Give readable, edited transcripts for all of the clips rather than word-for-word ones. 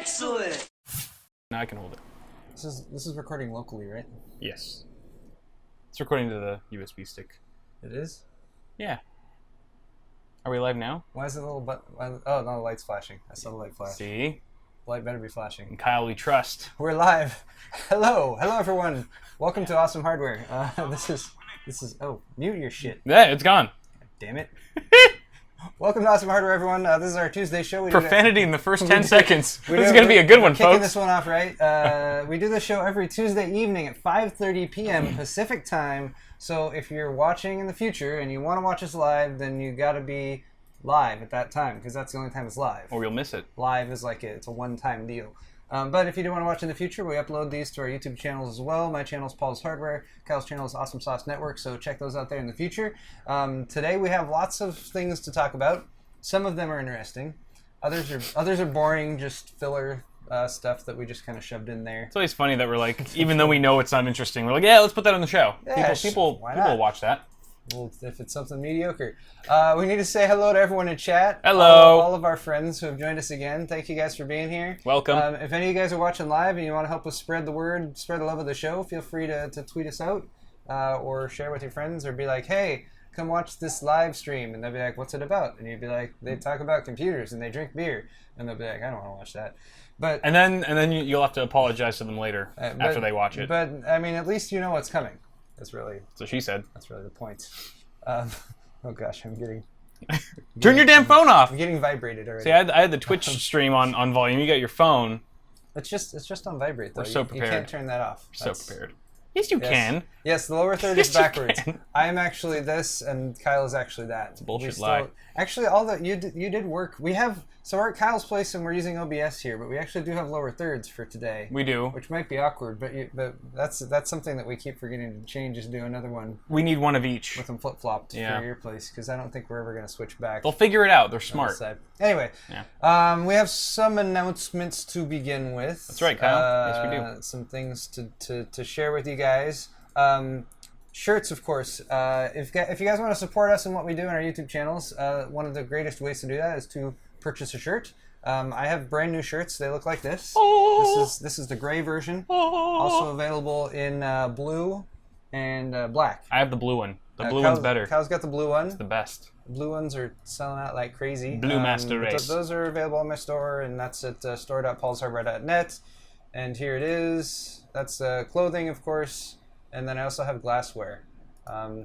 Excellent! Now I can hold it. This is recording locally, right? Yes. It's recording to the USB stick. It is? Yeah. Are we live now? Why is it a little oh, no, the light's flashing. I saw the light flash. See? The light better be flashing. And Kyle, we trust. We're live. Hello everyone. Welcome to Awesome Hardware. This is oh, mute your shit. Yeah, it's gone. Damn it. Welcome to Awesome Hardware, everyone. This is our Tuesday show. Profanity in the first 10 seconds. This is going to be a good one, kicking folks. This one off right. We do this show every Tuesday evening at 5:30 p.m. Pacific time. So if you're watching in the future and you want to watch us live, then you got to be live at that time because that's the only time it's live. Or you'll miss it. Live is like it's a one-time deal. But if you do want to watch in the future, we upload these to our YouTube channels as well. My channel is Paul's Hardware. Kyle's channel is Awesome Sauce Network, so check those out there in the future. Today we have lots of things to talk about. Some of them are interesting. Others are boring, just filler stuff that we just kind of shoved in there. It's always funny that we're like, even though we know it's not interesting, we're like, yeah, let's put that on the show. Yeah, people why will not? watch that. Well, if it's something mediocre. We need to say hello to everyone in chat. Hello. All of our friends who have joined us again. Thank you guys for being here. Welcome. If any of you guys are watching live and you want to help us spread the word, spread the love of the show, feel free to tweet us out or share with your friends or be like, hey, come watch this live stream. And they'll be like, what's it about? And you'd be like, they talk about computers and they drink beer. And they'll be like, I don't want to watch that. But And then you'll have to apologize to them later after they watch it. But, I mean, at least you know what's coming. That's really the point. Oh gosh, I'm getting... Turn your damn phone off! I'm getting vibrated already. See, I had the Twitch stream on volume. You got your phone. It's just on vibrate though. We're so You prepared. can't turn that off. So prepared. Yes, you can. Yes, the lower third Yes, is you backwards. can. I am actually this, and Kyle is actually that. It's a bullshit lie. Actually, all that you did work. We have we're at Kyle's place, and we're using OBS here, but we actually do have lower thirds for today. We do. Which might be awkward, but that's something that we keep forgetting to change. Is do another one We need one of each. with them flip flopped Yeah. for your place because I don't think we're ever going to switch back. They'll figure it out. They're on this smart. side. Anyway, Yeah. we have some announcements to begin with. That's right, Kyle. Yes, we do. Some things to share with you guys. Shirts, of course. If you guys want to support us in what we do in our YouTube channels, one of the greatest ways to do that is to purchase a shirt. I have brand new shirts. They look like this. Oh. This is the gray version. Oh. Also available in blue and black. I have the blue one. The blue one's better. Kyle's got the blue one. It's the best. Blue ones are selling out like crazy. Blue Master Race. Those are available in my store, and that's at store.paulshardware.net. And here it is. That's clothing, of course. And then I also have glassware. I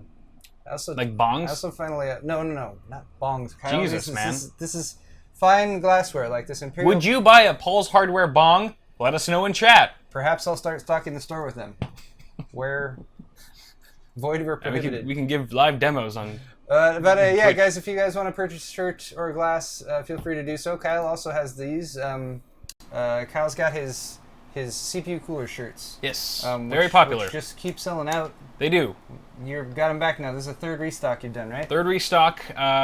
also Like bongs? I also finally no, not bongs. Kyle, Jesus, man. This is fine glassware like this Imperial. Would you buy a Paul's Hardware bong? Let us know in chat. Perhaps I'll start stocking the store with them. Where void were And prohibited. we can give live demos on... Yeah, Twitch. guys, if you guys want to purchase a shirt or a glass, feel free to do so. Kyle also has these. Kyle's got his CPU cooler shirts. Yes. Which- Very popular. Which just keep selling out. They do. You've got them back now. This is a third restock you've done, right? Third restock.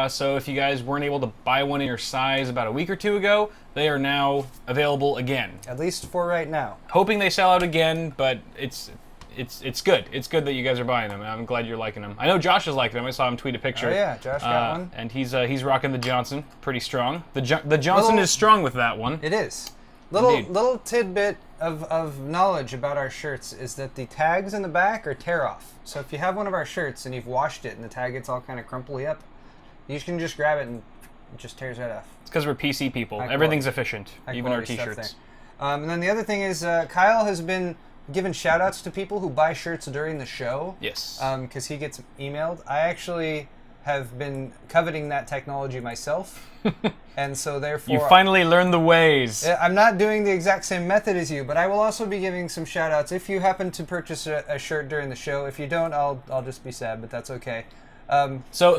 So if you guys weren't able to buy one in your size about a week or two ago, they are now available again. At least for right now. Hoping they sell out again, but it's good. It's good that you guys are buying them. I'm glad you're liking them. I know Josh is liking them. I saw him tweet a picture. Oh yeah, Josh got one. And he's rocking the Johnson. Pretty strong. The Johnson is strong with that one. It is. Indeed. Little tidbit of knowledge about our shirts is that the tags in the back are tear off. So if you have one of our shirts and you've washed it and the tag gets all kind of crumply up, you can just grab it and it just tears right off. It's because we're PC people. High Everything's quality. efficient, High even our quality stuff t-shirts. there. And then the other thing is Kyle has been giving shout outs to people who buy shirts during the show. Yes. Because he gets emailed. I actually have been coveting that technology myself. And so therefore... You finally learned the ways. I'm not doing the exact same method as you, but I will also be giving some shout outs if you happen to purchase a shirt during the show. If you don't, I'll just be sad, but that's okay. So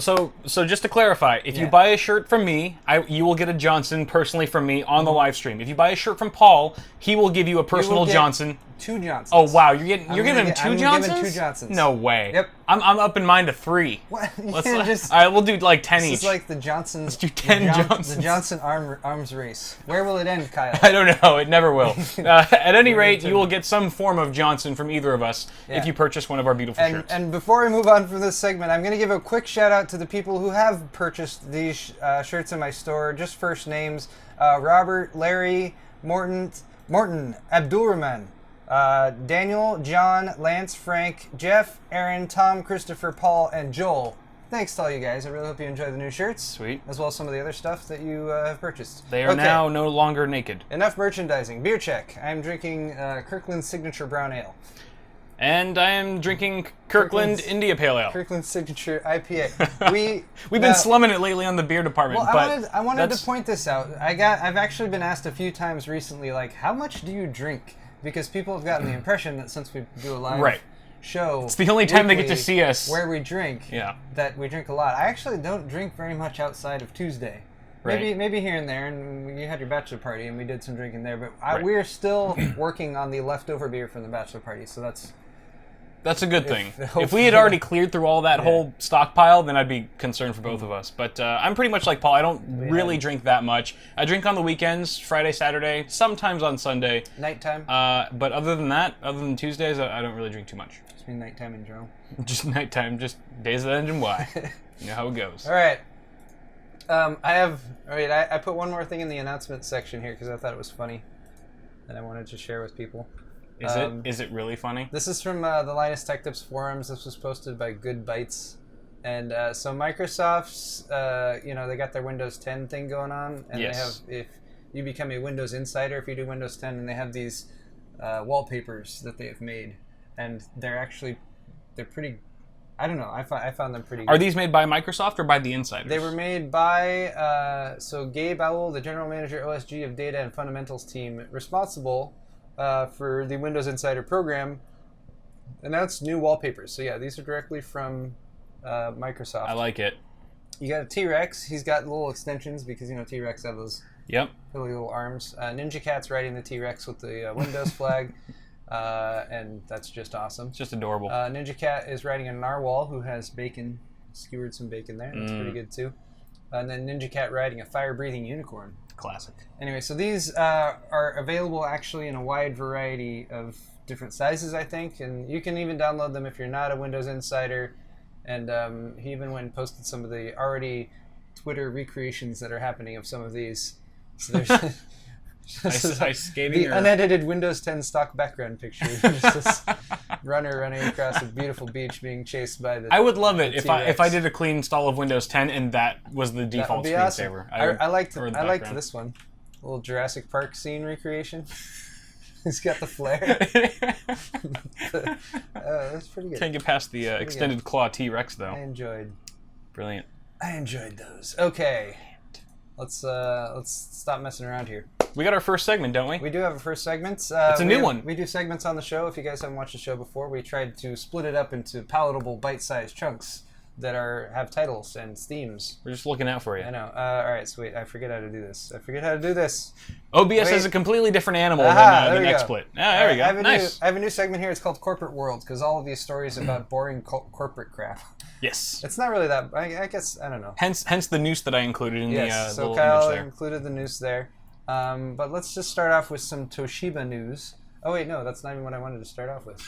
just to clarify, if you buy a shirt from me, you will get a Johnson personally from me on the live stream. If you buy a shirt from Paul, he will give you a personal Johnson. 2 Johnsons. Oh wow, you're giving him I'm 2 gonna give Johnsons? him 2 Johnsons. No way. Yep. I'm up in mine to 3. What? You Let's can't just... all right, we'll do like 10 This each. is like the Johnsons. Let's do 10 Johnsons. The Johnson arms race. Where will it end, Kyle? I don't know. It never will. At any rate, you will get some form of Johnson from either of us if you purchase one of our beautiful shirts. And before we move on from this segment, I'm going to give a quick shout out to the people who have purchased these shirts in my store. Just first names: Robert, Larry, Morton, Abdulrahman, Daniel, John, Lance, Frank, Jeff, Aaron, Tom, Christopher, Paul, and Joel. Thanks to all you guys. I really hope you enjoy the new shirts. Sweet. As well as some of the other stuff that you have purchased. They are now no longer naked. Enough merchandising. Beer check. I'm drinking Kirkland's Signature Brown Ale. And I am drinking Kirkland India Pale Ale. Kirkland's Signature IPA. We've been slumming it lately on the beer department. Well, I wanted to point this out. I've actually been asked a few times recently, like, how much do you drink? Because people have gotten the impression that since we do a live show, it's the only time they get to see us where we drink. Yeah. That we drink a lot. I actually don't drink very much outside of Tuesday. Right. Maybe here and there, and you had your bachelor party, and we did some drinking there. But we're still working on the leftover beer from the bachelor party, so that's a good thing. If we had already cleared through all that whole stockpile, then I'd be concerned for both of us. But I'm pretty much like Paul. I don't really drink that much. I drink on the weekends, Friday, Saturday, sometimes on Sunday. Nighttime? But other than that, other than Tuesdays, I don't really drink too much. Just mean nighttime in general? Just nighttime, just days of the engine Y. You know how it goes. All right. I put one more thing in the announcement section here because I thought it was funny and I wanted to share with people. Is it really funny? This is from the Linus Tech Tips forums. This was posted by Good Bytes. And so Microsoft's, they got their Windows 10 thing going on. And they have, if you become a Windows insider, if you do Windows 10, and they have these wallpapers that they have made. And they're pretty, I don't know, I found them pretty good. Are these made by Microsoft or by the insiders? They were made by, Gabe Owell, the General Manager OSG of Data and Fundamentals team, responsible for the Windows Insider program, announced new wallpapers. So yeah, these are directly from Microsoft. I like it. You got a T-Rex. He's got little extensions because, T-Rex have those silly little arms. Ninja Cat's riding the T-Rex with the Windows flag, and that's just awesome. It's just adorable. Ninja Cat is riding a narwhal who has bacon, skewered some bacon there. That's pretty good too. And then Ninja Cat riding a fire-breathing unicorn. Classic. Anyway, so these are available actually in a wide variety of different sizes, I think, and you can even download them if you're not a Windows insider. And he even went and posted some of the already Twitter recreations that are happening of some of these. So there's the unedited Windows 10 stock background picture. There's this runner running across a beautiful beach being chased by the I would love it if T-Rex. I did a clean install of Windows 10 and that was the default screensaver. Awesome. I liked this one. A little Jurassic Park scene recreation. He's got the flare. That's pretty good. Can't get past the extended claw T-Rex though. I enjoyed those. Okay. Let's stop messing around here. We got our first segment, don't we? We do have a first segment. It's a new one. We do segments on the show. If you guys haven't watched the show before, we tried to split it up into palatable, bite-sized chunks that have titles and themes. We're just looking out for you. I know. All right, so wait, I forget how to do this. OBS is a completely different animal than XSplit. There we go. Nice. I have a new segment here. It's called Corporate World, because all of these stories about boring corporate crap. Yes. It's not really that. I guess I don't know. Hence the noose that I included in the so little Kyle image there. included the noose there. But let's just start off with some Toshiba news. Oh wait, no, that's not even what I wanted to start off with.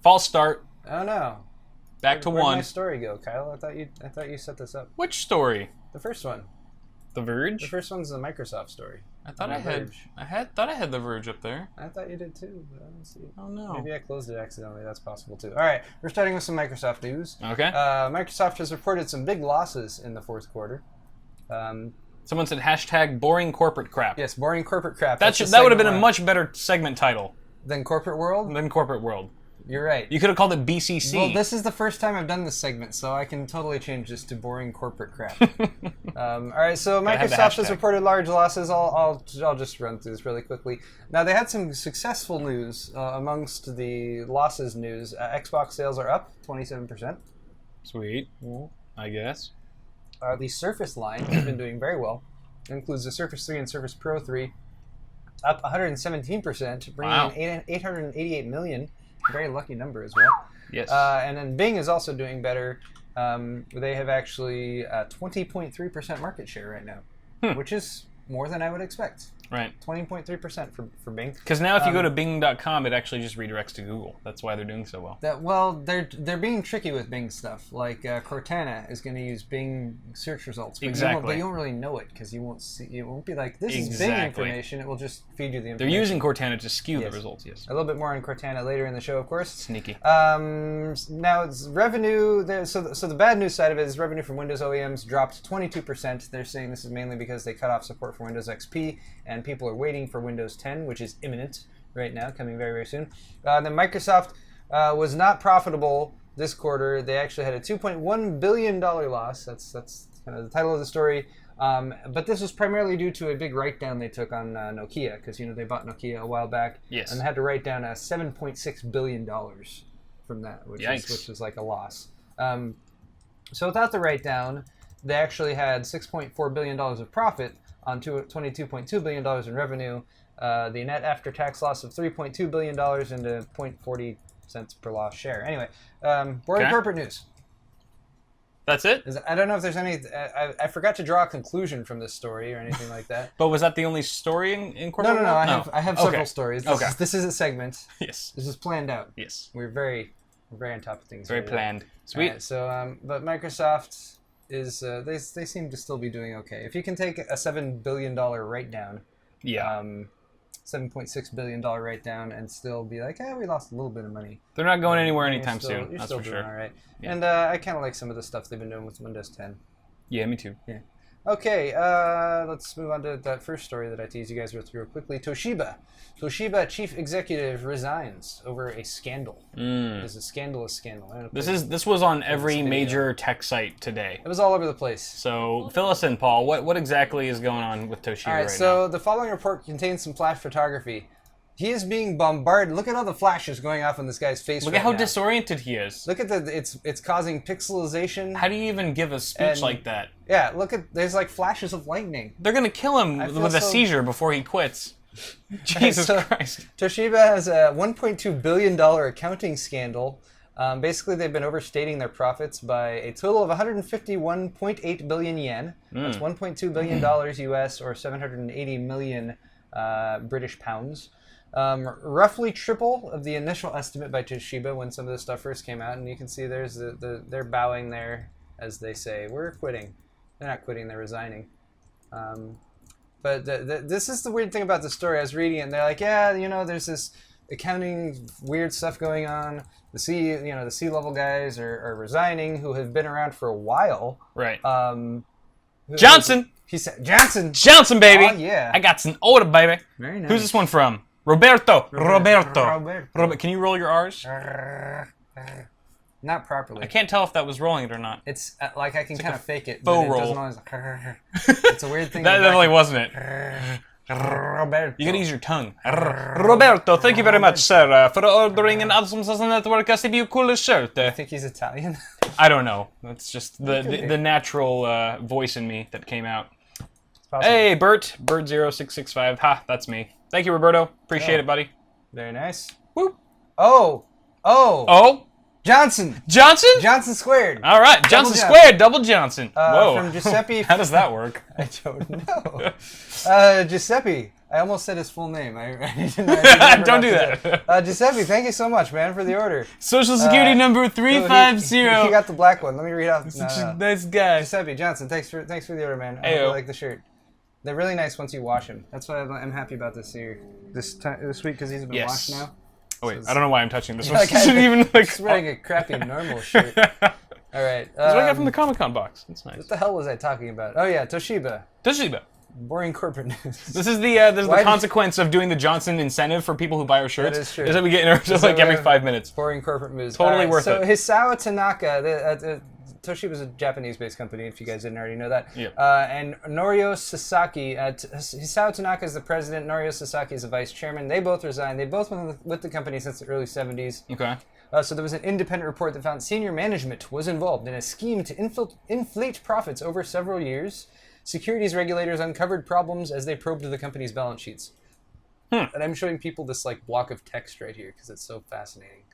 False start. Oh no. Back to Where'd one. my story go, Kyle? I thought you set this up. Which story? The first one. The Verge? The first one's the Microsoft story. I thought I had The Verge up there. I thought you did too, but I don't see it. Oh no. Maybe I closed it accidentally. That's possible too. All right, we're starting with some Microsoft news. Okay. Microsoft has reported some big losses in the fourth quarter. Someone said hashtag boring corporate crap. Yes, boring corporate crap. That would have been a much better segment title. Than Corporate World? Than Corporate World. You're right. You could have called it BCC. Well, this is the first time I've done this segment, so I can totally change this to boring corporate crap. All right, so Microsoft has reported large losses. I'll just run through this really quickly. Now, they had some successful news amongst the losses news. Xbox sales are up 27%. Sweet. I guess. The Surface line has been doing very well. It includes the Surface 3 and Surface Pro 3, up 117%, bringing in 888 million. Very lucky number as well. Yes. And then Bing is also doing better. They have actually 20.3% market share right now, which is more than I would expect. Right. 20.3% for Bing. Because now if you go to Bing.com, it actually just redirects to Google. That's why they're doing so well. They're being tricky with Bing stuff. Like Cortana is going to use Bing search results, but Exactly. you won't really know it because you won't see. It won't be like this is Bing information. It will just feed you the information. They're using Cortana to skew the results. Yes. A little bit more on Cortana later in the show, of course. Sneaky. Now it's revenue. So the bad news side of it is revenue from Windows OEMs dropped 22%. They're saying this is mainly because they cut off support for Windows XP, and people are waiting for Windows 10, which is imminent right now, coming very, very soon. Then Microsoft was not profitable this quarter. They actually had a $2.1 billion loss. That's kind of the title of the story. But this was primarily due to a big write-down they took on Nokia, because they bought Nokia a while back, yes, and had to write down $7.6 billion from that, which is like a loss. So without the write-down, they actually had $6.4 billion of profit on $22.2 billion in revenue. The net after-tax loss of $3.2 billion into 0.40 cents per lost share. Anyway, boring corporate news. That's it? I don't know if there's any... I forgot to draw a conclusion from this story or anything like that. But was that the only story in corporate? No. I have several stories. This is a segment. Yes. This is planned out. Yes. We're very on top of things. Very planned. Sweet. Right, so, but Microsoft is... they seem to still be doing okay. If you can take a $7 billion write-down... Yeah. $7.6 billion write-down and still be like, we lost a little bit of money. They're not going anywhere anytime soon. You're that's still for doing sure. All right. Yeah. And I kind of like some of the stuff they've been doing with Windows 10. Yeah, me too. Yeah. Okay, let's move on to that first story that I teased you guys with real quickly. Toshiba chief executive resigns over a scandal. It is a scandalous scandal. This was on every major tech site today. It was all over the place. So fill us in, Paul. What exactly is going on with Toshiba right now? So the following report contains some flash photography. He is being bombarded. Look at all the flashes going off on this guy's face. Look at how disoriented he is. Look at it's causing pixelization. How do you even give a speech like that? Yeah, there's like flashes of lightning. They're gonna kill him with a seizure before he quits. Jesus Christ. Toshiba has a $1.2 billion accounting scandal. Basically, they've been overstating their profits by a total of 151.8 billion yen. That's $1.2 billion US, or 780 million British pounds. Roughly triple of the initial estimate by Toshiba when some of this stuff first came out, and you can see there's they're bowing there as they say, we're quitting. They're not quitting, they're resigning. But this is the weird thing about the story. I was reading it, and they're like, there's this accounting weird stuff going on. The C-level guys are resigning, who have been around for a while. Right. Johnson. He said Johnson. Johnson, baby. Oh yeah. I got some order, baby. Very nice. Who's this one from? Roberto. Can you roll your R's? Not properly. I can't tell if that was rolling it or not. It's like I can kind of fake it. Faux but it roll. doesn't always, it's a weird thing. That definitely wasn't it. Roberto. You gotta use your tongue. Roberto, thank you very much, sir, for ordering an Awesome Sauce Network CPU cooler shirt. I think he's Italian. I don't know. That's just the natural voice in me that came out. Hey, Bert0665. Ha, that's me. Thank you, Roberto. Appreciate it, buddy. Very nice. Whoop. Oh. Johnson squared. All right, Johnson squared, double Johnson. Whoa. From Giuseppe. How does that work? I don't know. Giuseppe. I almost said his full name. I didn't Don't do that. Giuseppe, thank you so much, man, for the order. Social Security number 350. He got the black one. Let me read off. Such a nice guy. Giuseppe Johnson, thanks for the order, man. I really like the shirt. They're really nice once you wash them. That's why I'm happy about this year, this week, because these have been washed now. Oh wait, I don't know why I'm touching this one. Like Just wearing a crappy normal shirt. All right. That's what I got from the Comic-Con box. That's nice. What the hell was I talking about? Oh yeah, Toshiba. Boring corporate news. This is the consequence of doing the Johnson incentive for people who buy our shirts. That is true. Is that we get interrupted like every 5 minutes. Boring corporate news. Totally worth it. So Hisao Tanaka, Toshiba is a Japanese-based company, if you guys didn't already know that. Yep. And Norio Sasaki, Hisao Tanaka is the president, Norio Sasaki is the vice chairman. They both resigned. They've both been with the company since the early 70s. Okay. So there was an independent report that found senior management was involved in a scheme to inflate profits over several years. Securities regulators uncovered problems as they probed the company's balance sheets. And I'm showing people this block of text right here because it's so fascinating.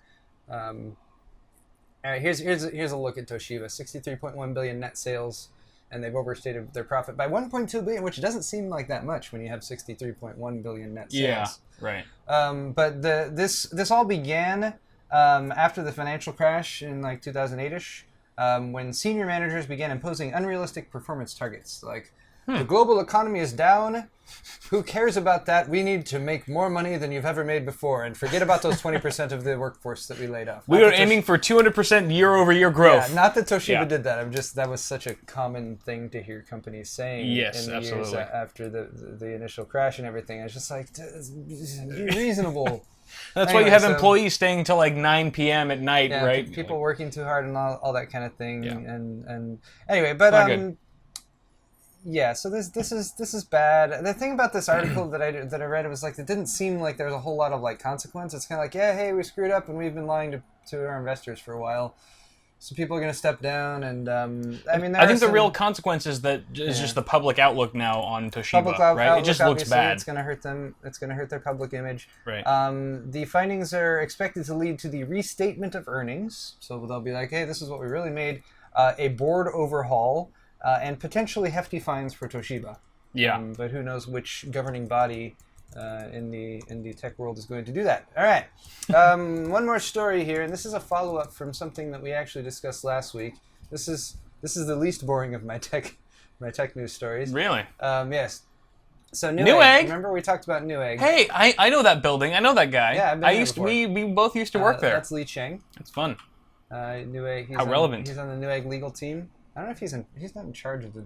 All right, here's a look at Toshiba. 63.1 billion net sales. and they've overstated their profit by 1.2 billion, which doesn't seem like that much when you have 63.1 billion net sales. Yeah, right. But this all began after the financial crash in like 2008ish, when senior managers began imposing unrealistic performance targets, like the global economy is down. Who cares about that? We need to make more money than you've ever made before, and forget about those 20% of the workforce that we laid off. We are aiming for 200% year-over-year growth. Yeah, not that Toshiba did that. That was such a common thing to hear companies saying in the years after the initial crash and everything. I was just like, be reasonable. That's why you have employees staying until like 9 p.m. at night, right? People working too hard and all that kind of thing. Yeah. And anyway, but yeah, so this is bad. The thing about this article that I read, it was like it didn't seem like there was a whole lot of like consequence. It's kind of like, yeah, hey, we screwed up and we've been lying to our investors for a while. So people are going to step down, and I think the real consequence is that is just the public outlook now on Toshiba, right? It just looks bad. It's going to hurt them. It's going to hurt their public image. Right. The findings are expected to lead to the restatement of earnings. So they'll be like, hey, this is what we really made. A board overhaul. And potentially hefty fines for Toshiba. Yeah. But who knows which governing body in the tech world is going to do that. All right. One more story here, and this is a follow-up from something that we actually discussed last week. This is the least boring of my tech news stories. Really? Yes. So Newegg. Remember we talked about Newegg? Hey, I know that building. I know that guy. Yeah, I've been there before. We both used to work there. That's Li Cheng. It's fun. Newegg. How relevant. He's on the Newegg legal team. I don't know if he's not in charge of the.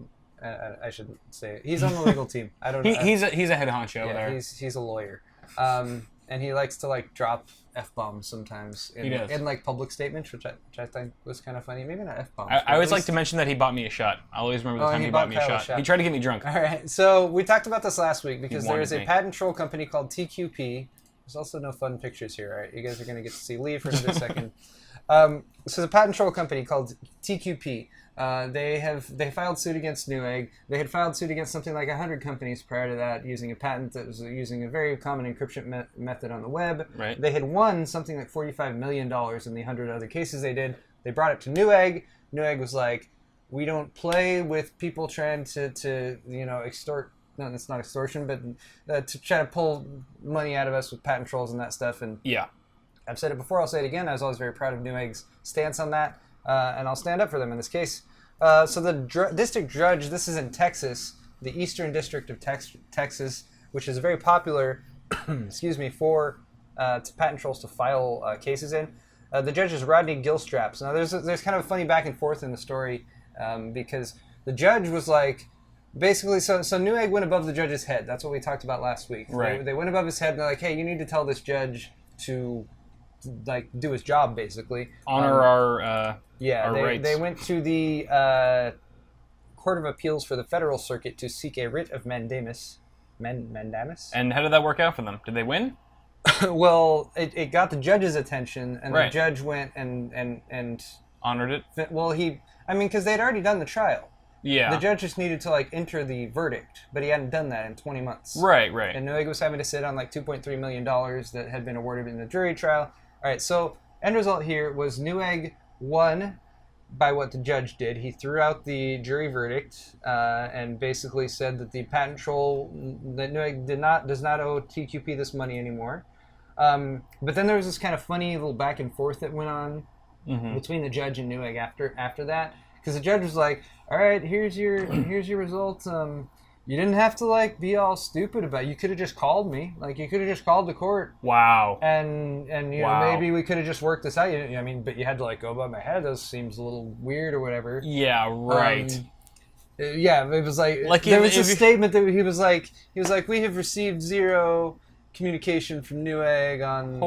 I shouldn't say it. He's on the legal team. I don't know. He's a head honcho there. He's a lawyer, and he likes to like drop f-bombs sometimes in like public statements, which I think was kind of funny. Maybe not f-bombs. I always like to mention that he bought me a shot. I always remember the time he bought me a shot. He tried to get me drunk. All right, so we talked about this last week because there is a patent troll company called TQP. There's also no fun pictures here. All right, you guys are going to get to see Lee for another second. So the patent troll company called TQP. They filed suit against Newegg. They had filed suit against something like 100 companies prior to that, using a patent that was using a very common encryption method on the web. Right. They had won something like $45 million in the 100 other cases they did. They brought it to Newegg. Newegg was like, we don't play with people trying to extort. No, it's not extortion, but to try to pull money out of us with patent trolls and that stuff. And yeah, I've said it before. I'll say it again. I was always very proud of Newegg's stance on that. And I'll stand up for them in this case. So the district judge, this is in Texas, the Eastern District of Texas, which is very popular, for patent trolls to file cases in. The judge is Rodney Gilstraps. Now there's kind of a funny back and forth in the story because the judge was like, basically, so Newegg went above the judge's head. That's what we talked about last week. Right. They went above his head and they're like, hey, you need to tell this judge to like do his job, basically. Honor our rights. They went to the Court of Appeals for the Federal Circuit to seek a writ of mandamus. Mandamus? And how did that work out for them? Did they win? Well, it got the judge's attention, and right. The judge went and honored it. Well, because they'd already done the trial. Yeah. The judge just needed to like enter the verdict, but he hadn't done that in 20 months. Right. And Newegg was having to sit on like $2.3 million that had been awarded in the jury trial. All right, so end result here was Newegg won by what the judge did. He threw out the jury verdict and basically said that the patent troll, that Newegg does not owe TQP this money anymore. But then there was this kind of funny little back and forth that went on between the judge and Newegg after that, because the judge was like, "All right, here's your result. You didn't have to like be all stupid about it. You could have just called me. Like you could have just called the court. Wow. And you know, maybe we could have just worked this out. But you had to like go above my head. That seems a little weird or whatever. Yeah, right. Yeah, it was like there was a statement that he was like, we have received zero communication from Newegg on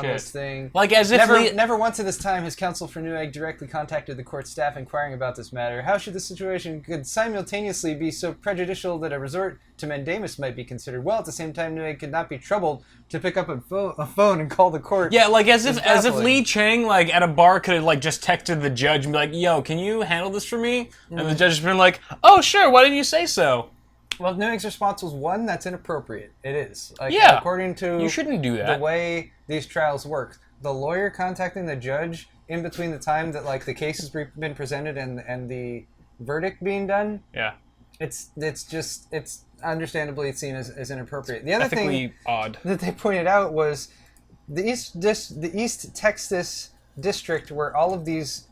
this thing. Like as if never once at this time has counsel for Newegg directly contacted the court staff inquiring about this matter. How should the situation could simultaneously be so prejudicial that a resort to mandamus might be considered? Well, at the same time, Newegg could not be troubled to pick up a phone and call the court. Yeah, like as if Li Cheng like at a bar could have like just texted the judge and be like, "Yo, can you handle this for me?" And the judge has been like, "Oh, sure. Why didn't you say so?" Well, Newegg's response was, one, that's inappropriate. It is. Like, yeah. According to you shouldn't do that. The way these trials work, the lawyer contacting the judge in between the time that like the case has been presented and the verdict being done, Yeah. it's understandably seen as inappropriate. The other thing Ethically odd. that they pointed out was the East Texas district where all of these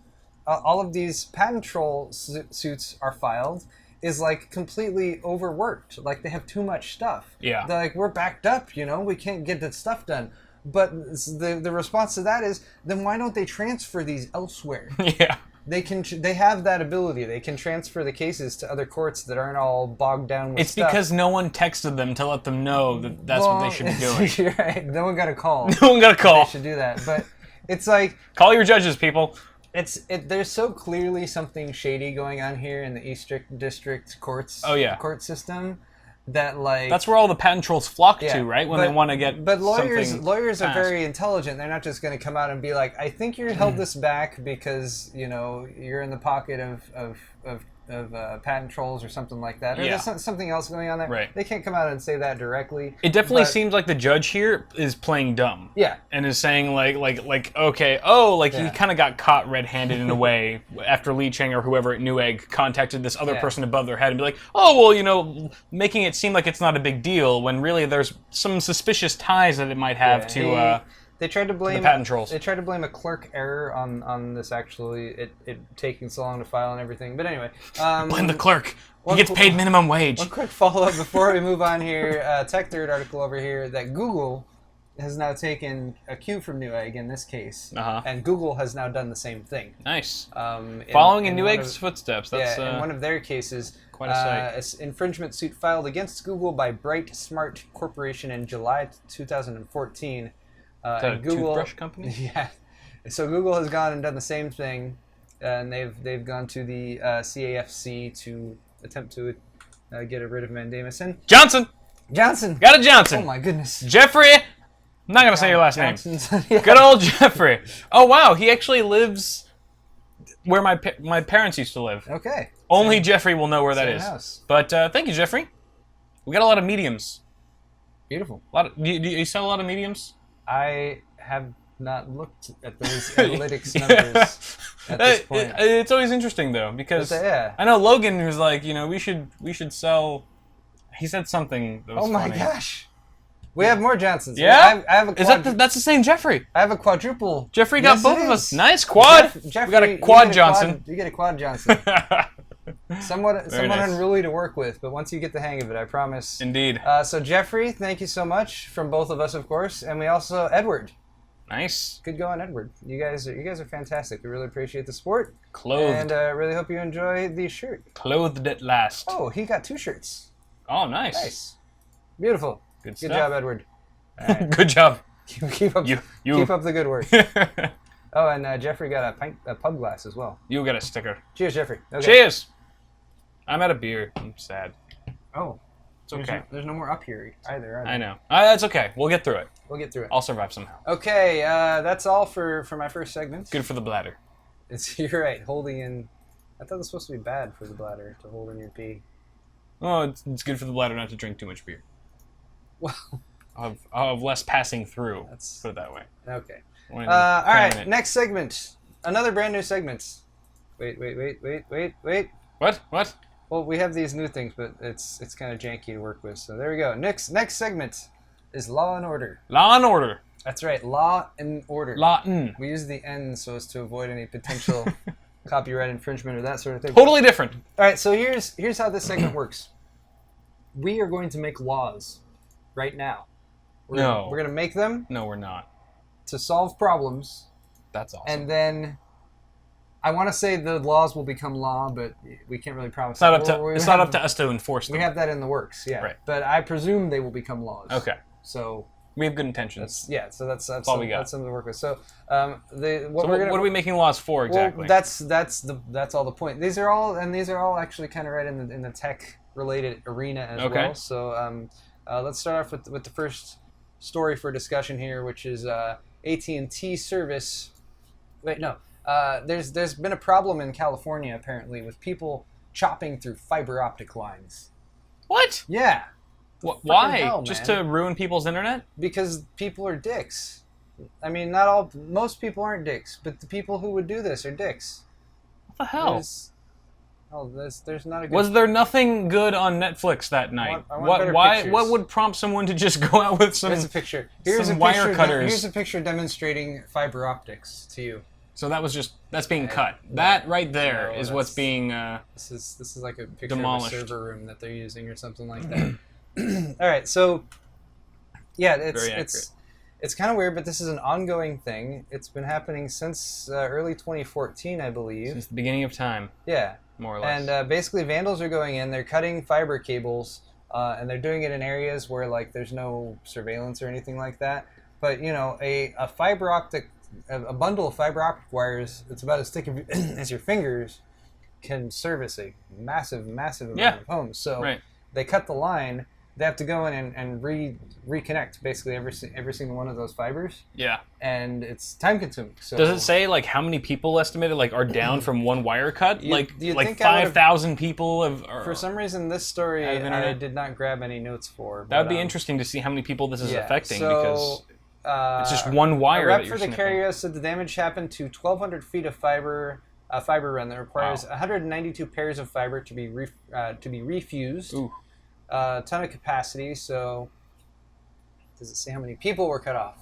patent troll suits are filed is like completely overworked. Like they have too much stuff. Yeah. They're like, we're backed up, you know, we can't get the stuff done. But the response to that is, then why don't they transfer these elsewhere? Yeah. They have that ability. They can transfer the cases to other courts that aren't all bogged down with stuff. It's because no one texted them to let them know that that's what they should be doing. You're right. No one got a call. No one got a call. They should do that. But it's like, call your judges, people. There's so clearly something shady going on here in the East District courts. Oh, yeah. Court system. That like that's where all the patent trolls flock yeah, to, right? When they want to get but lawyers something are passed. very intelligent. They're not just going to come out and be like, I think you held this back because you know you're in the pocket of patent trolls or something like that, or Yeah. there's something else going on there. Right. They can't come out and say that directly. It definitely but- seems like the judge here is playing dumb. Yeah. And is saying like okay, oh, like Yeah. he kind of got caught red-handed in a way after Lee Chang or whoever at Newegg contacted this other Yeah. person above their head and be like, oh, well, you know, making it seem like it's not a big deal when really there's some suspicious ties that it might have Yeah, to. They tried to blame the patent trolls. They tried to blame a clerk error on this actually it taking so long to file and everything. But anyway, Blame the clerk. One He gets paid minimum wage. One quick follow-up before we move on here. Tech Third article over here that Google has now taken a cue from Newegg in this case. Uh-huh. And Google has now done the same thing. Nice. In Following in one Newegg's of- footsteps. That's in one of their cases, quite a sight. an infringement suit filed against Google by Bright Smart Corporation in July 2014. is that a and Google, toothbrush company? Yeah. So Google has gone and done the same thing, and they've gone to the CAFC to attempt to get rid of mandamus. And Johnson. Johnson. Got a Johnson. Oh my goodness. Jeffrey. I'm not gonna say your last name. Yeah. Good old Jeffrey. Oh wow, he actually lives where my parents used to live. Okay. Only Jeffrey will know where that Same is. house. But thank you, Jeffrey. We got a lot of mediums. Beautiful. Do you sell a lot of mediums? I have not looked at those analytics numbers at this point. It's always interesting though because Yeah. I know Logan was like, you know, we should sell. He said something that was Oh my funny. gosh. We have more Johnsons. Yeah? I have a Is that's the same Jeffrey? I have a quadruple. Jeffrey got Yes, both it of us. is. Nice quad. Jeffrey, we got a you quad get Johnson. You get a quad Johnson. Somewhat nice. unruly to work with, but once you get the hang of it, I promise. Indeed. So Jeffrey, thank you so much from both of us, of course, and we also Edward. Nice. Good going, Edward. You guys are fantastic. We really appreciate the support, Clothed. and really hope you enjoy the shirt. Clothed at last. Oh, he got 2 shirts. Oh, nice. Nice, beautiful. Good Good stuff. job, Edward. All right. Good job. keep up. You. Keep up the good work. Oh, and Jeffrey got a pub glass as well. You got a sticker. Cheers, Jeffrey. Okay. Cheers. I'm out of beer. I'm sad. Oh, It's okay. There's no more up here either. Are there? I know. That's okay. We'll get through it. We'll get through it. I'll survive somehow. Okay, that's all for my first segment. Good for the bladder. You're right. Holding in. I thought it was supposed to be bad for the bladder to hold in your pee. Oh, it's good for the bladder not to drink too much beer. Well, I'll have less passing through. That's- Put it that way. okay. When All right. cramming it. Next segment. Another brand new segment. Wait. What? Well, we have these new things, but it's kind of janky to work with. So there we go. Next segment is Law and Order. Law and Order. That's right. Law and Order. Latin. We use the N so as to avoid any potential copyright infringement or that sort of thing. Totally different. All right, so here's how this segment works. We are going to make laws right now. We're going to make them No, we're not. to solve problems, That's awesome. and then I want to say the laws will become law, but we can't really promise. it's not that. up to it's not up to us to enforce them. We have that in the works, yeah. Right. But I presume they will become laws. Okay. So We have good intentions. that's all we got. That's something to work with. So What are we making laws for exactly? Well, that's all the point. These are all actually kind of right in the tech related arena as Okay. well. So let's start off with the first story for discussion here, which is AT&T service. Wait, no. There's been a problem in California apparently with people chopping through fiber optic lines. What? Yeah, Why? hell, Just man. to ruin people's internet? because people are dicks. I mean, most people aren't dicks, but the people who would do this are dicks. What the hell? There's Oh, there's not a good... Was there nothing good on Netflix that night? I want better pictures. What would prompt someone to just go out with some? Here's a picture. Here's some a wire picture. cutters. Here's a picture demonstrating fiber optics to you. So that's being cut. That right there is what's being This is like a picture demolished. of a server room that they're using or something like that. All right, so yeah, it's kind of weird, but this is an ongoing thing. It's been happening since early 2014, I believe. Since the beginning of time. Yeah. More or less. And basically, vandals are going in. They're cutting fiber cables, and they're doing it in areas where like there's no surveillance or anything like that. But you know, a fiber optic, a bundle of fiber optic wires, it's about as thick as your fingers, can service a massive amount of homes. So they cut the line. They have to go in and reconnect basically every single one of those fibers. Yeah. And it's time consuming. So does it say like how many people estimated like are down from one wire cut? Like 5,000 people have. For some reason, this story I did not grab any notes for. That would be interesting to see how many people this is affecting because it's just one one wire. A rep for the carrier said the damage happened to 1,200 feet of fiber run that requires 192 pairs of fiber to be refused. Ooh. A ton of capacity, so does it say how many people were cut off?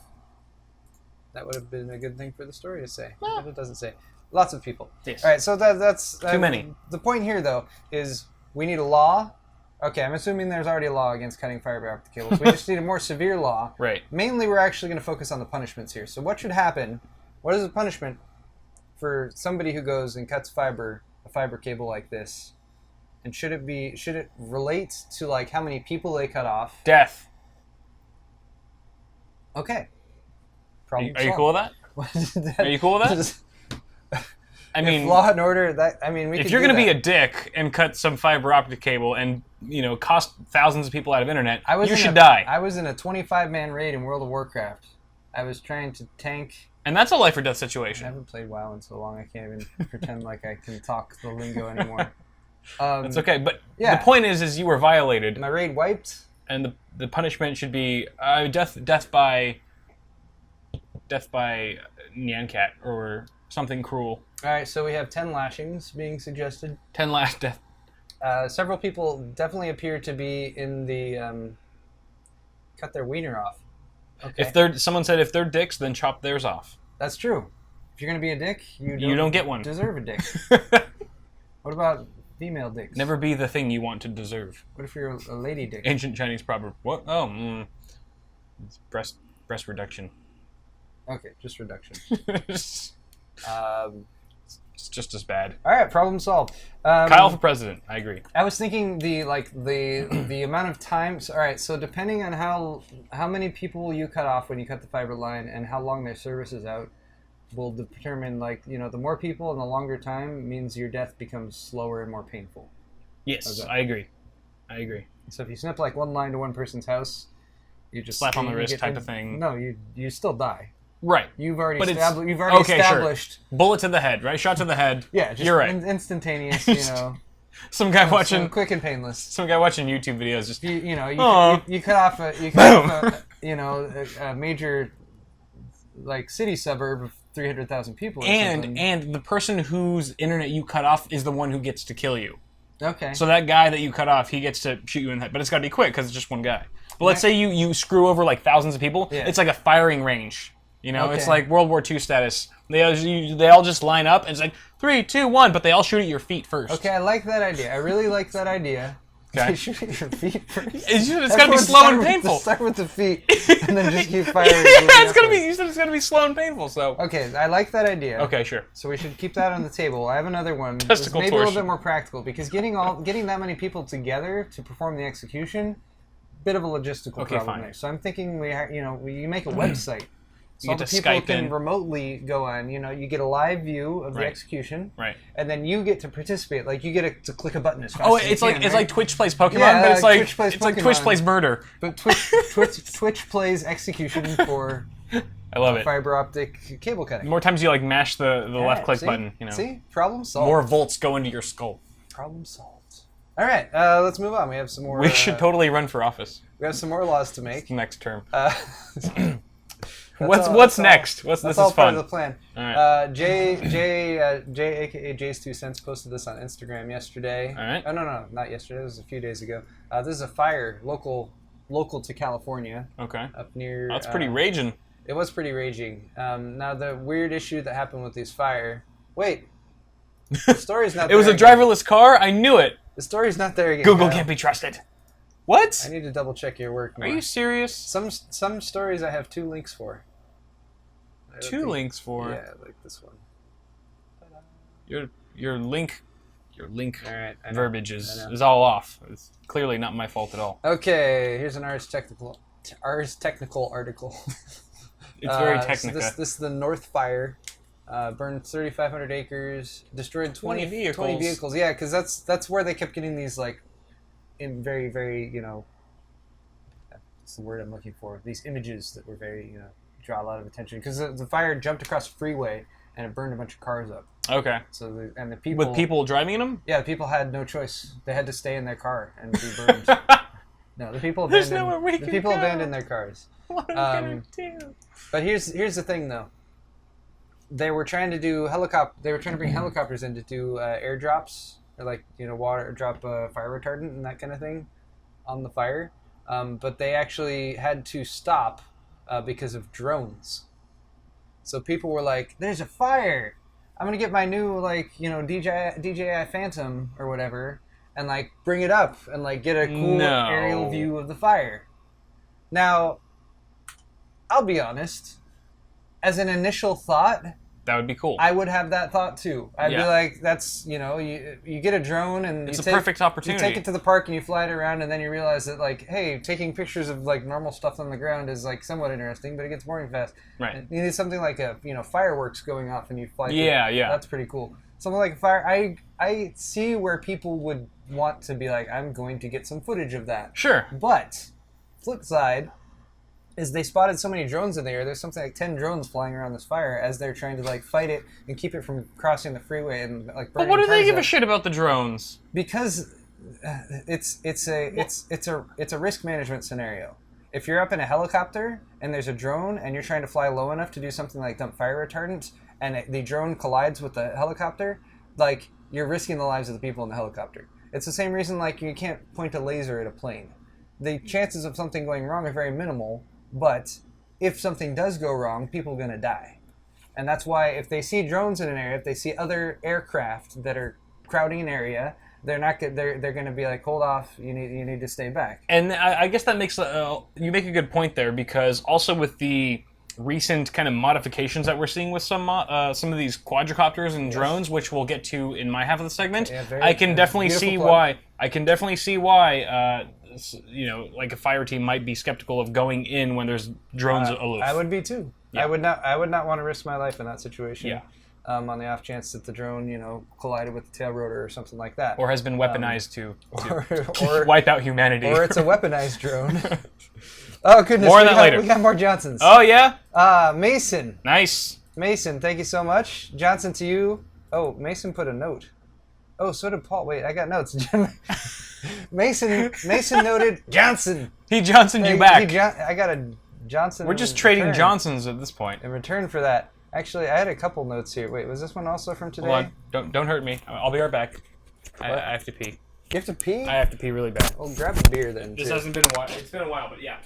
That would have been a good thing for the story to say. But it doesn't say. Lots of people. Yes. All right, so that's... Too many. The point here, though, is we need a law. Okay, I'm assuming there's already a law against cutting fiber optic cables. We just need a more severe law. Right. Mainly, we're actually going to focus on the punishments here. So what should happen? What is the punishment for somebody who goes and cuts a fiber cable like this? And should it relate to like how many people they cut off? Death. Okay. Are you cool with that? Are you cool with that? I mean, Law and Order. if you're going to be a dick and cut some fiber optic cable and cost thousands of people out of internet, you should die. I was in a 25-man raid in World of Warcraft. I was trying to tank. And that's a life or death situation. I haven't played WoW in so long. I can't even pretend like I can talk the lingo anymore. It's okay, but the point is you were violated. My raid wiped, and the punishment should be death by Nyancat or something cruel. All right, so we have 10 lashings being suggested. 10 lash death. Several people definitely appear to be in the cut their wiener off. Okay. Someone said if they're dicks, then chop theirs off. That's true. If you're gonna be a dick, you don't get one. Deserve a dick. What about female dicks? Never be the thing you want to deserve. What if you're a lady dick? Ancient Chinese proverb. What? Oh, it's breast reduction. Okay, just reduction. It's just as bad. All right, problem solved. Kyle for president. I agree. I was thinking the amount of times. All right, so depending on how many people you cut off when you cut the fiber line and how long their service is out, will determine the more people and the longer time means your death becomes slower and more painful. Yes, I agree. So if you snip like one line to one person's house, you just slap on the wrist type of thing. No, you still die. Right. You've already established. Sure. Bullet to the head, right? Shot to the head. Yeah, just you're right. Instantaneous, Some guy watching quick and painless. Some guy watching YouTube videos just you cut off a major city suburb of 300,000 people. And the person whose internet you cut off is the one who gets to kill you. Okay. So that guy that you cut off, he gets to shoot you in the head, but it's got to be quick because it's just one guy. But let's say you screw over thousands of people. Yeah. It's like a firing range. It's like World War II status. They all just line up and it's like 3, 2, 1, but they all shoot at your feet first. Okay, I like that idea. I really like that idea. Okay. They shoot at your feet first. It's got to be slow and painful. Start with the feet, and then just keep firing. It's gonna be. You said it's gonna be slow and painful. So. Okay, I like that idea. Okay, sure. So we should keep that on the table. I have another one. Testicle maybe torsion. A little bit more practical because getting that many people together to perform the execution, bit of a logistical problem there. So I'm thinking we make a website. So all the people can remotely go on. You get a live view of the execution, right? And then you get to participate. Like you get to click a button as fast as it's you like can, it's right? like Twitch plays Pokemon, but it's Twitch plays murder. But Twitch plays execution for I love it. Fiber optic cable cutting. The more times you mash the left click button, See, problem solved. More volts go into your skull. Problem solved. All right, let's move on. We have some more. We should totally run for office. We have some more laws to make next term. What's next? This is all fun. part of the plan. All right. Jay, aka Jay's 2 cents, posted this on Instagram yesterday. All right. Oh no, not yesterday. It was a few days ago. This is a fire local to California. Okay. Up near. That's pretty raging. It was pretty raging. Now the weird issue that happened with these fire. Wait. The story's not. It was a driverless car. I knew it. The story's not there again. Google can't be trusted. What? I need to double check your work more. Are you serious? Some stories I have 2 links for. Links for? Yeah, like this one. Your link All right, verbiage is all off. It's clearly not my fault at all. Okay, here's an Ars Technical article. It's very technical. So this is the North Fire. Burned 3,500 acres, destroyed 20 vehicles. Yeah, because that's where they kept getting these like, in very very that's the word I'm looking for. These images that were very draw a lot of attention because the fire jumped across the freeway and it burned a bunch of cars up. Okay. So the people with people driving in them. Yeah, the people had no choice. They had to stay in their car and be burned. No, the people abandoned their cars. What am I gonna do? But here's the thing though. They were trying to do They were trying to bring helicopters in to do airdrops or like water drop fire retardant and that kind of thing on the fire. But they actually had to stop because of drones. So people were like, "There's a fire! I'm gonna get my new DJI Phantom or whatever and like bring it up and like get a cool aerial view of the fire." Now, I'll be honest. As an initial thought, that would be cool. I would have that thought too. I'd be like, that's you get a drone and it's a perfect opportunity. You take it to the park and you fly it around, and then you realize that like, hey, taking pictures of like normal stuff on the ground is like somewhat interesting, but it gets boring fast. Right. And you need something like a fireworks going off and you fly. Yeah. That's pretty cool. Something like a fire. I see where people would want to be like, I'm going to get some footage of that. Sure. But flip side is they spotted so many drones in the air. There's something like 10 drones flying around this fire as they're trying to like fight it and keep it from crossing the freeway and like burning. But what do they give up. a shit about the drones? Because it's a risk management scenario. If you're up in a helicopter and there's a drone and you're trying to fly low enough to do something like dump fire retardant and the drone collides with the helicopter, like you're risking the lives of the people in the helicopter. It's the same reason like you can't point a laser at a plane. The chances of something going wrong are very minimal. But if something does go wrong, people are going to die. And that's why if they see drones in an area, if they see other aircraft that are crowding an area, they're going to be like, hold off, you need to stay back. And I guess that makes you make a good point there, because also with the recent kind of modifications that we're seeing with some of these quadricopters and drones, which we'll get to in my half of the segment, I can definitely see why. Like a fire team might be skeptical of going in when there's drones aloof. I would be too. Yeah. I would not want to risk my life in that situation. Yeah. On the off chance that the drone, collided with the tail rotor or something like that. Or has been weaponized to wipe out humanity. Or it's a weaponized drone. Oh, goodness. More on that later. We got more Johnsons. Oh, yeah? Mason. Nice. Mason, thank you so much. Johnson to you. Oh, Mason put a note. Oh, so did Paul. Wait, I got notes. Mason noted Johnson. He Johnsoned you back. I got a Johnson. We're just trading Johnsons at this point. In return for that. Actually, I had a couple notes here. Wait, was this one also from today? Hold on. Don't hurt me. I'll be right back. I have to pee. You have to pee? I have to pee really bad. Well, grab a beer then. This hasn't been a while. It's been a while, but yeah.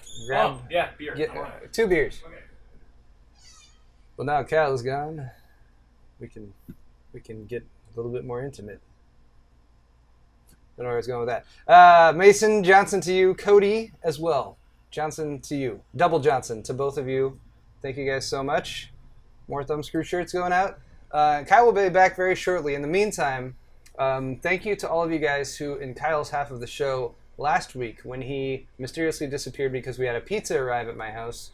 Beer. Get, 2 beers. Okay. Well, now Cal is gone. We can get a little bit more intimate. Don't know where I was going with that. Mason, Johnson to you. Cody as well. Johnson to you. Double Johnson to both of you. Thank you guys so much. More Thumbscrew shirts going out. Kyle will be back very shortly. In the meantime, thank you to all of you guys who, in Kyle's half of the show last week, when he mysteriously disappeared because we had a pizza arrive at my house,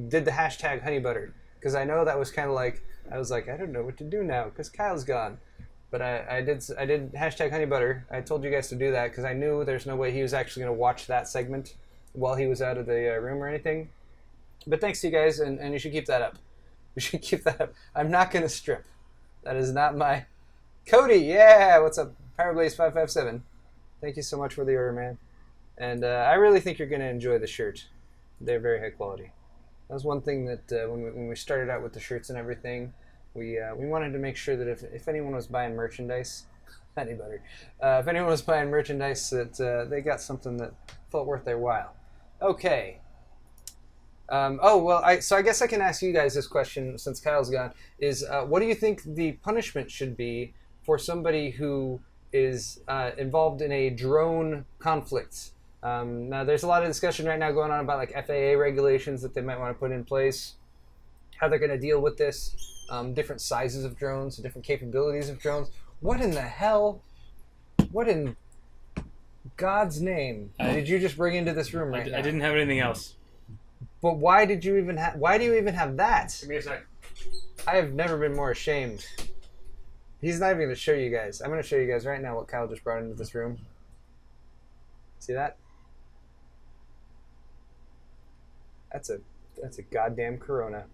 did the hashtag honey butter. Because I know that was kind of like, I was like, I don't know what to do now because Kyle's gone. But I did hashtag honey butter. I told you guys to do that because I knew there's no way he was actually going to watch that segment while he was out of the room or anything. But thanks to you guys, and you should keep that up. You should keep that up. I'm not going to strip. That is not my... Cody, yeah, what's up? Powerblaze557. Thank you so much for the order, man. And I really think you're going to enjoy the shirt. They're very high quality. That was one thing that when we started out with the shirts and everything, we wanted to make sure that if anyone was buying merchandise, if anyone was buying merchandise, that they got something that felt worth their while. Okay. So I guess I can ask you guys this question since Kyle's gone. Is what do you think the punishment should be for somebody who is involved in a drone conflict? Now, there's a lot of discussion right now going on about like FAA regulations that they might want to put in place, how they're going to deal with this, different sizes of drones, different capabilities of drones. What in the hell? What in God's name did you just bring into this room right now? I didn't have anything else. But why did you even have? Why do you even have that? Give me a sec. I have never been more ashamed. He's not even going to show you guys. I'm going to show you guys right now what Kyle just brought into this room. See that? That's a goddamn Corona.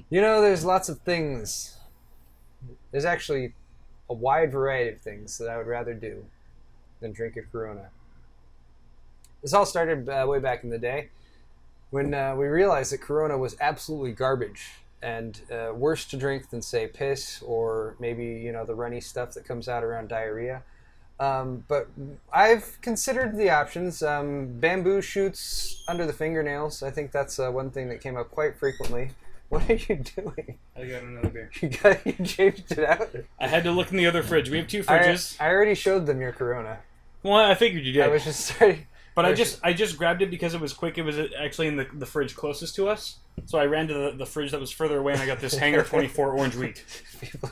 You know, there's lots of things. There's actually a wide variety of things that I would rather do than drink a Corona. This all started way back in the day when we realized that Corona was absolutely garbage and worse to drink than, say, piss or maybe, the runny stuff that comes out around diarrhea. But I've considered the options. Bamboo shoots under the fingernails. I think that's one thing that came up quite frequently. What are you doing? I got another beer. You changed it out? I had to look in the other fridge. We have two fridges. I already showed them your Corona. Well, I figured you did. I was just starting. But I just grabbed it because it was quick. It was actually in the fridge closest to us. So I ran to the fridge that was further away, and I got this Hanger 24 orange wheat. People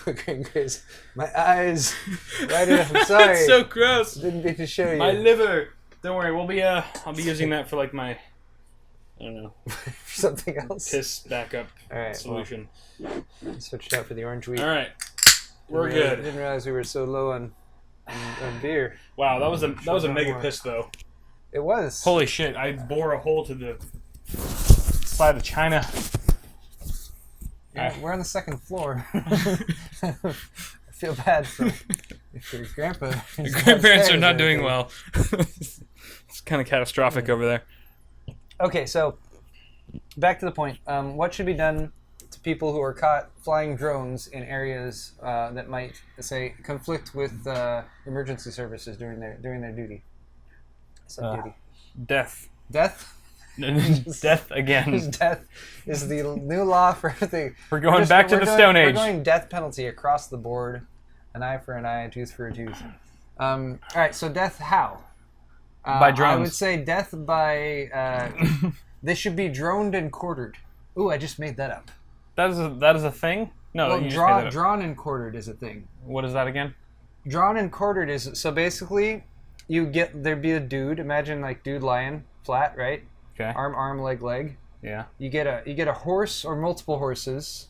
are going crazy. My eyes. Right in, I'm sorry. It's so gross. Didn't mean to show you. My liver. Don't worry. We'll be. I'll be using that for like my. I don't know. Something else. Piss backup solution. Well, switched out for the orange wheat. All right. We're good. Didn't realize we were so low on beer. Wow, that was a mega piss though. It was. Holy shit! I bore a hole to the side of China. Yeah, we're on the second floor. I feel bad for if your grandpa. Your grandparents are not doing well. It's kind of catastrophic over there. Okay, so back to the point. What should be done to people who are caught flying drones in areas that might, say, conflict with emergency services during their duty? Duty. Death. Death? Death again. Death is the new law for everything. We're going back to the Stone Age. We're going death penalty across the board. An eye for an eye, a tooth for a tooth. All right, so death how? By drones. I would say death by... they should be droned and quartered. Ooh, I just made that up. That is a thing? No, well, you just made that up. Drawn and quartered is a thing. What is that again? Drawn and quartered is... So basically, there'd be a dude. Imagine like dude lying flat, right? Okay. Arm, leg. Yeah. You get a horse or multiple horses,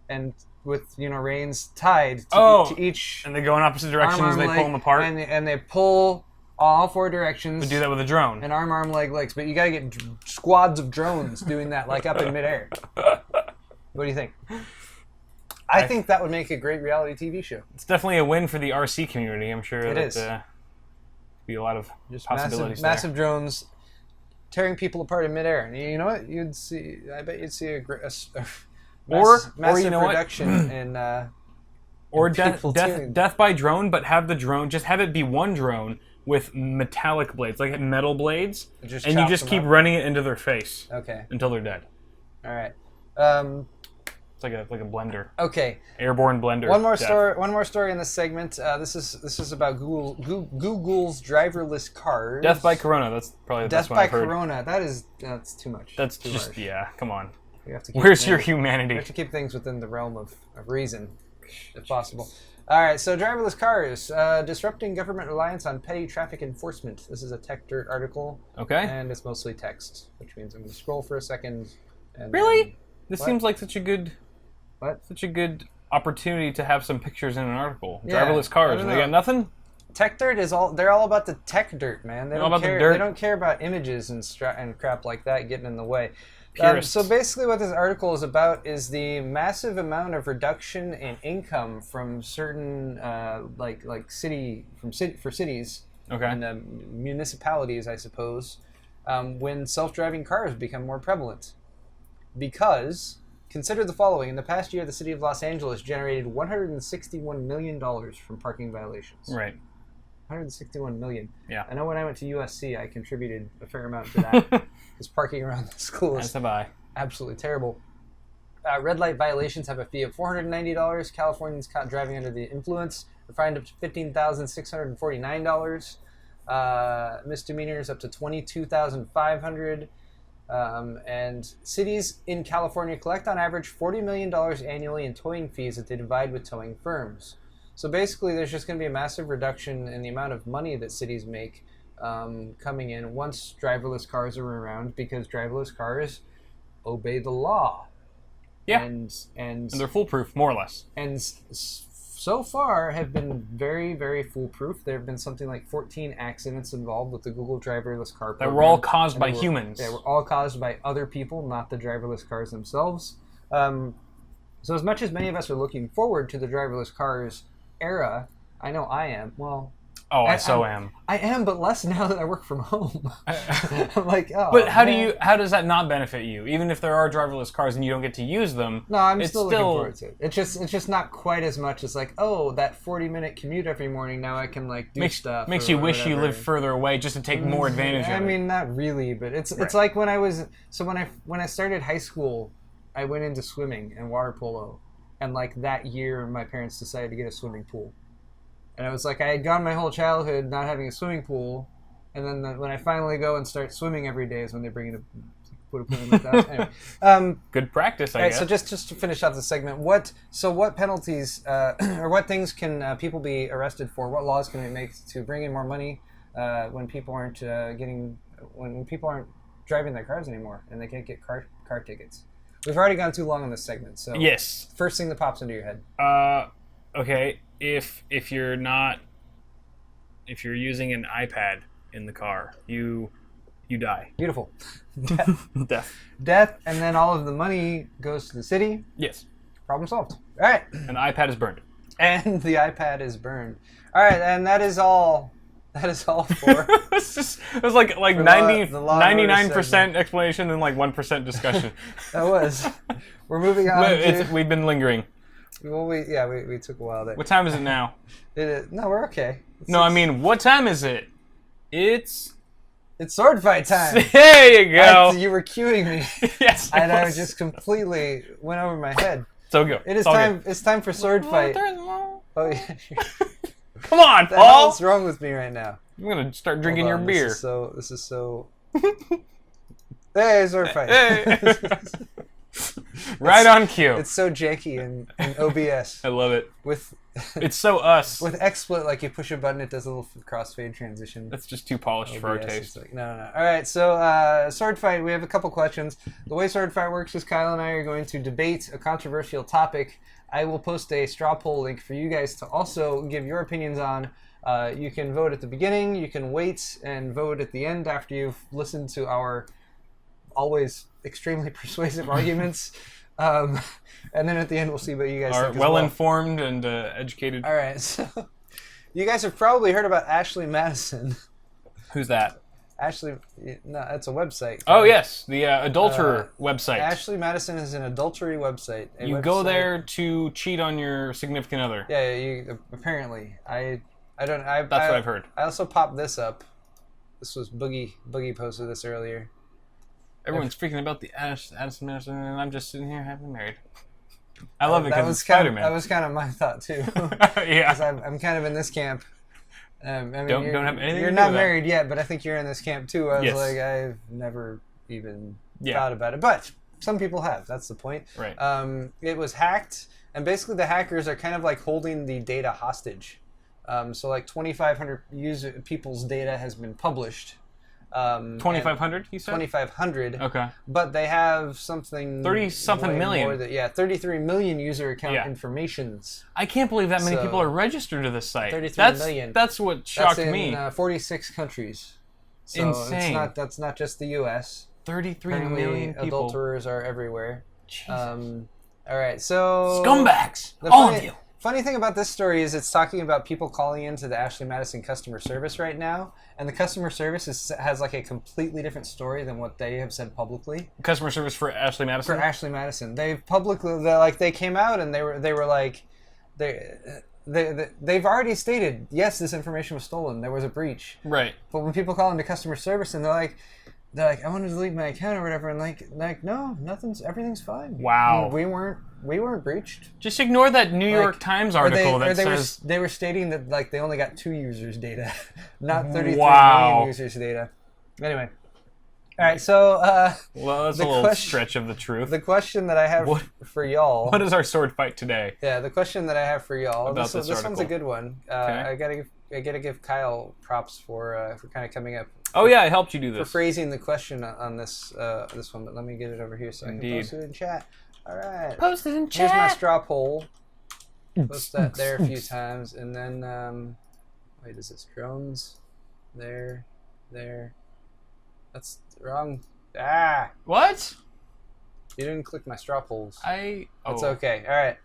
and with reins tied to each. And they go in opposite directions. They pull them apart. And they pull all four directions. We do that with a drone. And arm, legs. But you gotta get squads of drones doing that, like up in midair. What do you think? I think that would make a great reality TV show. It's definitely a win for the RC community. I'm sure it is. Be a lot of just possibilities. Massive drones tearing people apart in midair. And you know what? I bet you'd see a massive reduction in. Or death by drone, but have it be one drone with metallic blades, like metal blades, and you just keep running it into their face. Okay. Until they're dead. All right. It's like a blender. Okay. Airborne blender. One more story in this segment. This is about Google's driverless cars. Death by Corona. That's probably the best one I've heard. Death by Corona. That's too much. That's too just harsh. Yeah. Come on. Where's your humanity? We have to keep things within the realm of reason, if possible. All right. So driverless cars disrupting government reliance on petty traffic enforcement. This is a Tech Dirt article. Okay. And it's mostly text, which means I'm going to scroll for a second. And really? This seems like such a good. What? Such a good opportunity to have some pictures in an article. Yeah, driverless cars. They got nothing? Tech Dirt they're all about the tech dirt, man. They don't care about images and crap like that getting in the way. So basically what this article is about is the massive amount of reduction in income from certain for cities and municipalities, I suppose, when self-driving cars become more prevalent. Because, consider the following. In the past year, the city of Los Angeles generated $161 million from parking violations. Right. 161 million. Yeah. I know when I went to USC, I contributed a fair amount to that. Just parking around the school is absolutely terrible. Red light violations have a fee of $490. Californians caught driving under the influence are fined up to $15,649. Misdemeanors up to $22,500. And cities in California collect on average $40 million annually in towing fees that they divide with towing firms. So basically, there's just going to be a massive reduction in the amount of money that cities make coming in once driverless cars are around, because driverless cars obey the law. Yeah, and they're foolproof, more or less. And so far have been very, very foolproof. There have been something like 14 accidents involved with the Google driverless car program. That were all caused by humans. They were all caused by other people, not the driverless cars themselves. So as much as many of us are looking forward to the driverless cars era, I know I am. Well, I am, but less now that I work from home. I'm like, oh. But how does that not benefit you? Even if there are driverless cars and you don't get to use them, no, I'm still looking forward to it. It's just not quite as much as like, oh, that 40-minute commute every morning. Now I can like do stuff. Makes you wish you lived further away just to take more advantage of it. I mean, not really, but it's like when I started high school, I went into swimming and water polo. And like that year, my parents decided to get a swimming pool. And I was like, I had gone my whole childhood not having a swimming pool. And then when I finally go and start swimming every day is when they bring in put a pool in the house. Anyway, good practice, I guess. So just to finish off the segment, what penalties or what things can people be arrested for? What laws can we make to bring in more money when people aren't when people aren't driving their cars anymore and they can't get car tickets? We've already gone too long on this segment, so yes. First thing that pops into your head. Okay, if you're using an iPad in the car, you die. Beautiful. Death, and then all of the money goes to the city. Yes. Problem solved. All right. And the iPad is burned. And the iPad is burned. All right, and that is all. That is all for. It was like 99% explanation and like 1% discussion. That was. We're moving on. We've been lingering. Well, we took a while there. What time is it now? No, we're okay. I mean, what time is it? It's sword fight time. There you go. You were cueing me. Yes. And I just completely went over my head. So good. It is time. It's time for sword fight. Oh yeah. Come on, Paul. Paul. What's wrong with me right now? I'm gonna start drinking your beer. This is so. Hey, sword fight. Hey. Right on cue. It's so janky in OBS. I love it. It's so us. With XSplit, like you push a button, it does a little crossfade transition. That's just too polished for our taste. Like, no. All right, so sword fight. We have a couple questions. The way sword fight works is Kyle and I are going to debate a controversial topic. I will post a straw poll link for you guys to also give your opinions on. You can vote at the beginning. You can wait and vote at the end after you've listened to our always extremely persuasive arguments. And then at the end, we'll see what you guys think. Are well-informed and educated. All right, so you guys have probably heard about Ashley Madison. Who's that? Ashley, no, that's a website. Oh, yes, the adulterer website. Ashley Madison is an adultery website. You go there to cheat on your significant other. Yeah, apparently. That's what I've heard. I also popped this up. This was Boogie posted this earlier. Everyone's freaking about the Addison Madison, and I'm just sitting here having married. I love it because it's Spider-Man. That was kind of my thought too. Yeah, I'm kind of in this camp. I mean, don't have anything. You're not married yet, but I think you're in this camp too. I was like, I've never even thought about it, but some people have. That's the point. Right. It was hacked, and basically the hackers are kind of like holding the data hostage. So like 2,500 people's data has been published. 2,500, you said? 2,500. Okay. But they have something 30-something million. 33 million user account informations. I can't believe that many people are registered to this site. 33 million. That's what shocked me. That's in 46 countries. So insane. That's not just the U.S. 33 million people. Adulterers are everywhere. All right, so scumbags, all of you. Funny thing about this story is it's talking about people calling into the Ashley Madison customer service right now, and the customer service has like a completely different story than what they have said publicly. Customer service for Ashley Madison? For Ashley Madison. They came out and they were like, they've already stated, yes, this information was stolen, there was a breach. Right. But when people call into customer service and they're like, I want to delete my account or whatever, and like no, everything's fine. Wow. We weren't breached. Just ignore that New York Times article that says they were stating that like they only got 2 users' data, not 33 Wow. million users' data. Anyway, all right. So well, that's a little stretch of the truth. The question that I have for y'all. What is our sword fight today? Yeah, the question that I have for y'all. About this one's a good one. Okay. I gotta give Kyle props for kind of coming up. Oh yeah, I helped you do this. For phrasing the question on this one, but let me get it over here so I can post it in chat. All right. Post it in chat. Here's my straw poll. Post that there a few times, and then wait, is this drones? There. That's wrong. Ah. What? You didn't click my straw polls. It's okay. All right.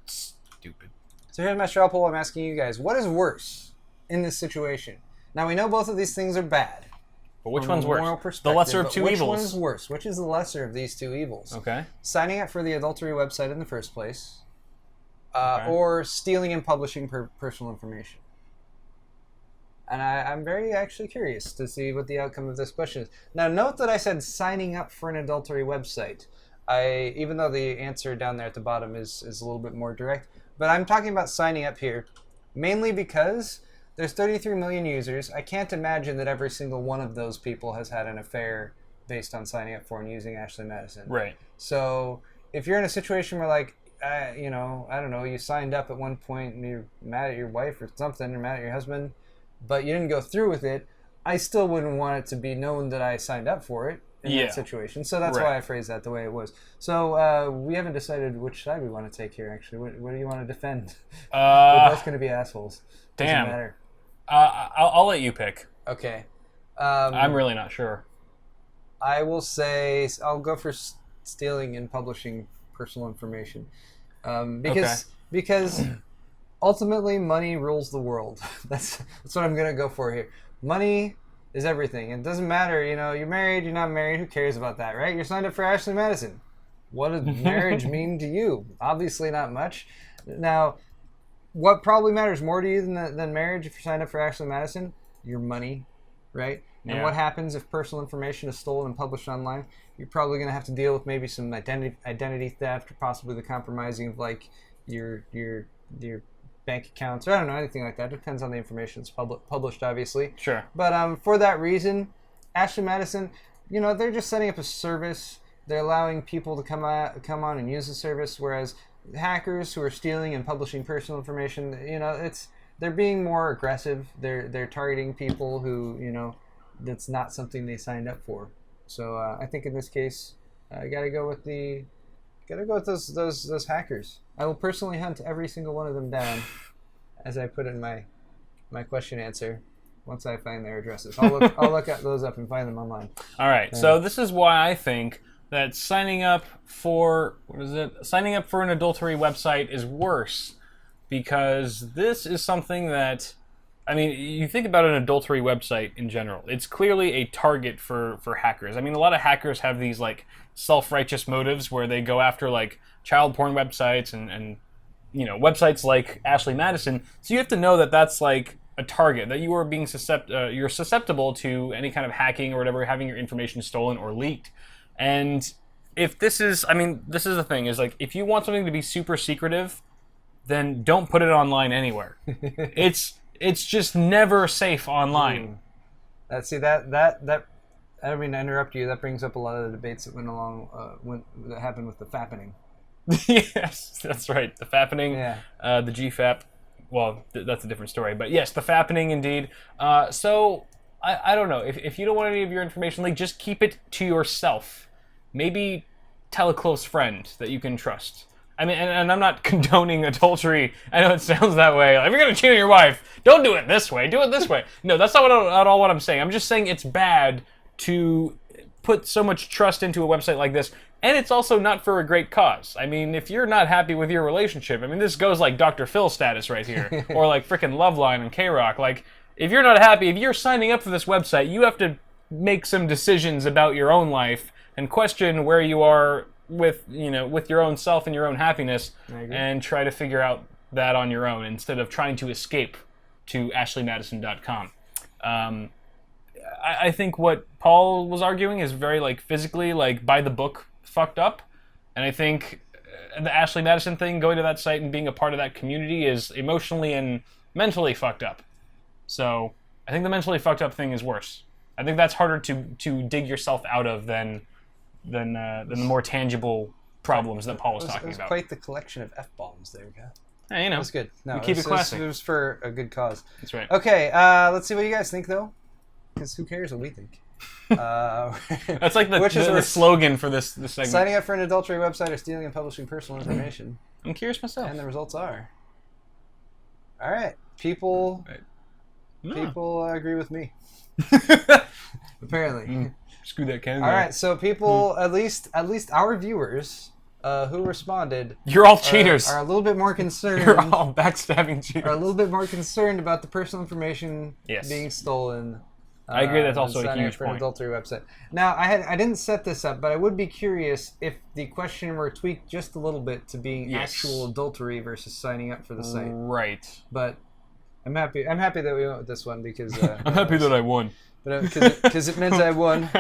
Stupid. So here's my straw poll. I'm asking you guys, what is worse in this situation? Now we know both of these things are bad. But which one's worse? The lesser of two evils. Which one is worse? Which is the lesser of these two evils? Okay. Signing up for the adultery website in the first place, or stealing and publishing personal information. And I'm very actually curious to see what the outcome of this question is. Now note that I said signing up for an adultery website. Even though the answer down there at the bottom is a little bit more direct, but I'm talking about signing up here, mainly because there's 33 million users. I can't imagine that every single one of those people has had an affair based on signing up for and using Ashley Madison. Right. So if you're in a situation where, like, I don't know, you signed up at one point and you're mad at your wife or something, or mad at your husband, but you didn't go through with it, I still wouldn't want it to be known that I signed up for it in that situation. So that's why I phrased that the way it was. So we haven't decided which side we want to take here, actually. What do you want to defend? We're both going to be assholes. Doesn't matter. I'll let you pick. Okay. I'm really not sure. I will say I'll go for stealing and publishing personal information, because ultimately money rules the world. That's what I'm gonna go for here. Money is everything. It doesn't matter. You're married, you're not married. Who cares about that, right? You're signed up for Ashley Madison. What does marriage mean to you? Obviously not much. Now, what probably matters more to you than marriage if you sign up for Ashley Madison? Your money, right? Yeah. And what happens if personal information is stolen and published online? You're probably going to have to deal with maybe some identity theft, or possibly the compromising of like your bank accounts, or I don't know, anything like that. It depends on the information that's published, obviously. Sure. But for that reason, Ashley Madison, they're just setting up a service. They're allowing people to come on and use the service, whereas hackers who are stealing and publishing personal information, they're being more aggressive. They're targeting people who, that's not something they signed up for. So I think in this case, I gotta go with those hackers. I will personally hunt every single one of them down, as I put in my question answer. Once I find their addresses, I'll look those up and find them online. All right. So this is why I think that signing up for an adultery website is worse, because this is something that, I mean, you think about an adultery website in general, it's clearly a target for hackers. I mean, a lot of hackers have these like self-righteous motives where they go after like child porn websites and websites like Ashley Madison. So you have to know that that's like a target, that you are being you're susceptible to any kind of hacking or whatever, having your information stolen or leaked. And if this is the thing, is like, if you want something to be super secretive, then don't put it online anywhere. It's just never safe online. See that I don't mean to interrupt you. That brings up a lot of the debates that went along that happened with the fappening. Yes, that's right. The fappening, the GFAP. Well, that's a different story. But yes, the fappening indeed. So I don't know. If you don't want any of your information leaked, just keep it to yourself. Maybe tell a close friend that you can trust. I mean, and I'm not condoning adultery. I know it sounds that way. Like, if you're going to cheat on your wife, don't do it this way. Do it this way. No, that's not at all what I'm saying. I'm just saying it's bad to put so much trust into a website like this, And it's also not for a great cause. I mean, if you're not happy with your relationship, I mean, this goes like Dr. Phil status right here, or like frickin' Loveline and K-Rock. Like, if you're not happy, if you're signing up for this website, you have to make some decisions about your own life and question where you are with, with your own self and your own happiness, and try to figure out that on your own instead of trying to escape to ashleymadison.com. I think what Paul was arguing is very like physically, like by the book fucked up, and I think the Ashley Madison thing, going to that site and being a part of that community, is emotionally and mentally fucked up. So I think the mentally fucked up thing is worse. I think that's harder to dig yourself out of than the more tangible problems that Paul was talking about. It was quite the collection of F-bombs there, guy. Hey, It was good. No, we keep it classy. It was for a good cause. That's right. Okay, let's see what you guys think, though. Because who cares what we think? That's like the slogan for this segment. Signing up for an adultery website or stealing and publishing personal information. I'm curious myself. And the results are. All right. People agree with me. Apparently. Screw that can. All right, so people, at least our viewers who responded, you're all cheaters. Are a little bit more concerned. You're all backstabbing cheaters. Are a little bit more concerned about the personal information being stolen. I agree. That's also a huge for point. An adultery website. Now, I didn't set this up, but I would be curious if the question were tweaked just a little bit to being actual adultery versus signing up for the site. Right. But I'm happy that we went with this one because I'm happy that I won. But because it meant I won.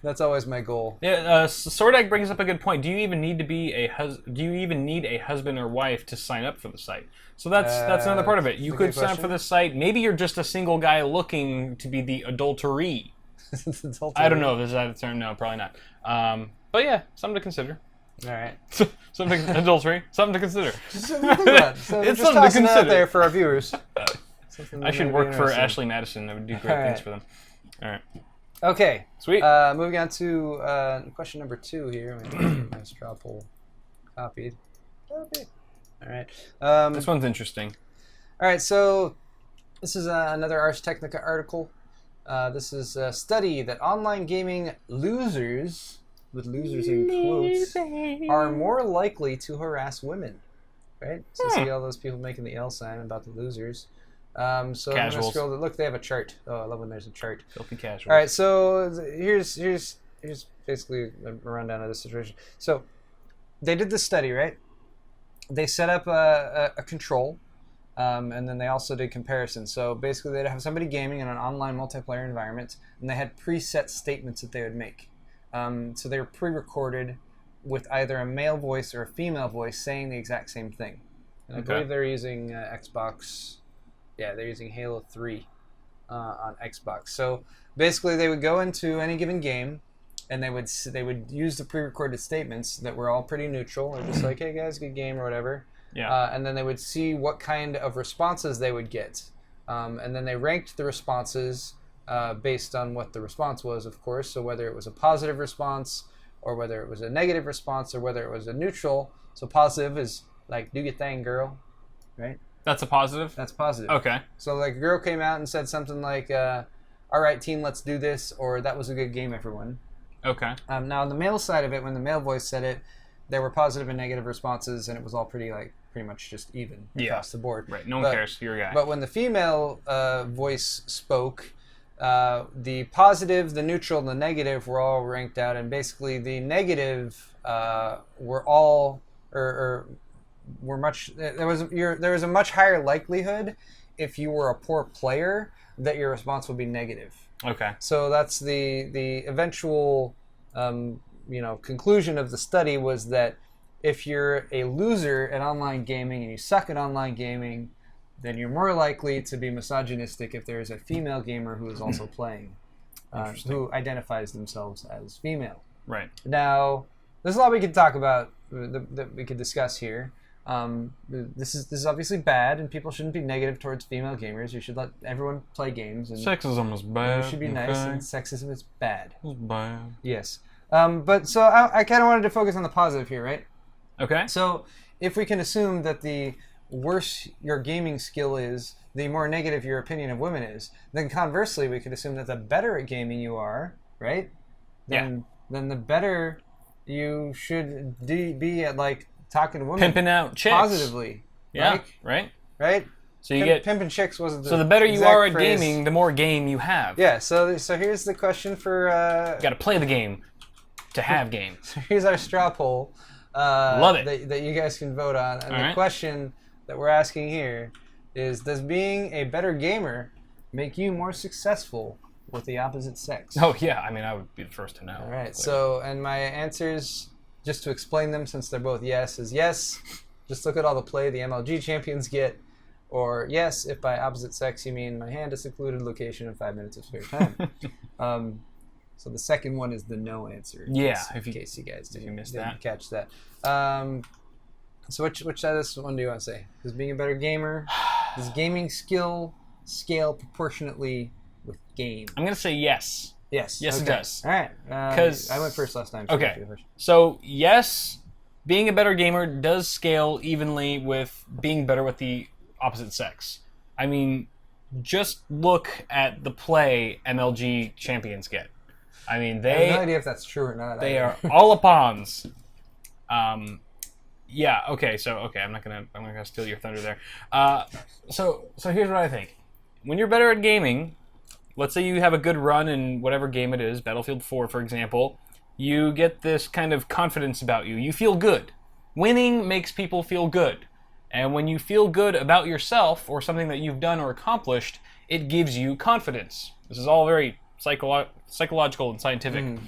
That's always my goal. Yeah, Sordak brings up a good point. Do you even need to be a husband or wife to sign up for the site? So that's another part of it. You could sign up for this site. Maybe you're just a single guy looking to be the adulteree. I don't know if there's that a term. No, probably not. But yeah, something to consider. All right. Adultery. Something to consider. Something to think about. So it's just something to consider out there for our viewers. I should work for Ashley Madison. I would do great things for them. All right. Okay. Sweet. Moving on to question number 2 here. My straw poll copied. All right. This one's interesting. All right. So this is another Ars Technica article. This is a study that online gaming losers, with losers in quotes, are more likely to harass women. Right? So see all those people making the L sign about the losers. So Casuals. I'm going to scroll. Look, they have a chart. Oh, I love when there's a chart. Filthy casuals. All right, so here's basically a rundown of the situation. So they did this study, right? They set up a control, and then they also did comparisons. So basically, they'd have somebody gaming in an online multiplayer environment, and they had preset statements that they would make. So they were pre-recorded with either a male voice or a female voice saying the exact same thing. And I believe they're using Xbox. Yeah, they're using Halo 3 on Xbox. So basically, they would go into any given game, and they would use the pre-recorded statements that were all pretty neutral. They're just like, "Hey guys, good game" or whatever. Yeah. And then they would see what kind of responses they would get, and then they ranked the responses based on what the response was, of course. So whether it was a positive response, or whether it was a negative response, or whether it was a neutral. So positive is like, "Do your thing, girl," right? That's a positive? That's positive. Okay. So like a girl came out and said something like, "All right, team, let's do this," or "That was a good game, everyone." Okay. Now on the male side of it, when the male voice said it, there were positive and negative responses, and it was all pretty much just even across the board. Right. No one cares. You're a guy. But when the female voice spoke, the positive, the neutral, and the negative were all ranked out, and basically the negative were all were much. There was a much higher likelihood if you were a poor player that your response would be negative. Okay. So that's the eventual conclusion of the study was that if you're a loser at online gaming and you suck at online gaming, then you're more likely to be misogynistic if there's a female gamer who is also playing, who identifies themselves as female. Right. Now, there's a lot we could talk about that we could discuss here. This is obviously bad, and people shouldn't be negative towards female gamers. You should let everyone play games. And sexism is bad. You should be nice, and sexism is bad. It's bad. Yes. But so I kind of wanted to focus on the positive here, right? Okay. So if we can assume that the worse your gaming skill is, the more negative your opinion of women is, then conversely, we could assume that the better at gaming you are, right? Then the better you should be at like talking to women, pimping out chicks positively. Yeah, like, right. So you get pimping chicks wasn't the so the better you are at phrase. gaming, the more game you have. Yeah. So here's the question for. You got to play the game to have game. So here's our straw poll. Love it. That you guys can vote on, and All the question that we're asking here is: does being a better gamer make you more successful with the opposite sex? Oh yeah, I mean I would be the first to know. All right. So, and my answers, just to explain them, since they're both yes, is yes. Just look at all the play the MLG champions get, or yes, if by opposite sex you mean my hand is secluded location and 5 minutes of spare time. So the second one is the no answer. Yeah, in case you guys didn't missed that. catch that. So which side of this one do you want to say? Does being a better gamer, does gaming skill scale proportionately with game? I'm gonna say yes. Yes. Yes, okay. it does. All right. Because I went first last time. So okay. So yes, being a better gamer does scale evenly with being better with the opposite sex. I mean, just look at the play MLG champions get. I mean, I have no idea if that's true or not. They are all upons. Yeah. Okay. I'm not gonna steal your thunder there. So here's what I think. When you're better at gaming, let's say you have a good run in whatever game it is, Battlefield 4, for example, you get this kind of confidence about you. You feel good. Winning makes people feel good. And when you feel good about yourself or something that you've done or accomplished, it gives you confidence. This is all very psychological and scientific.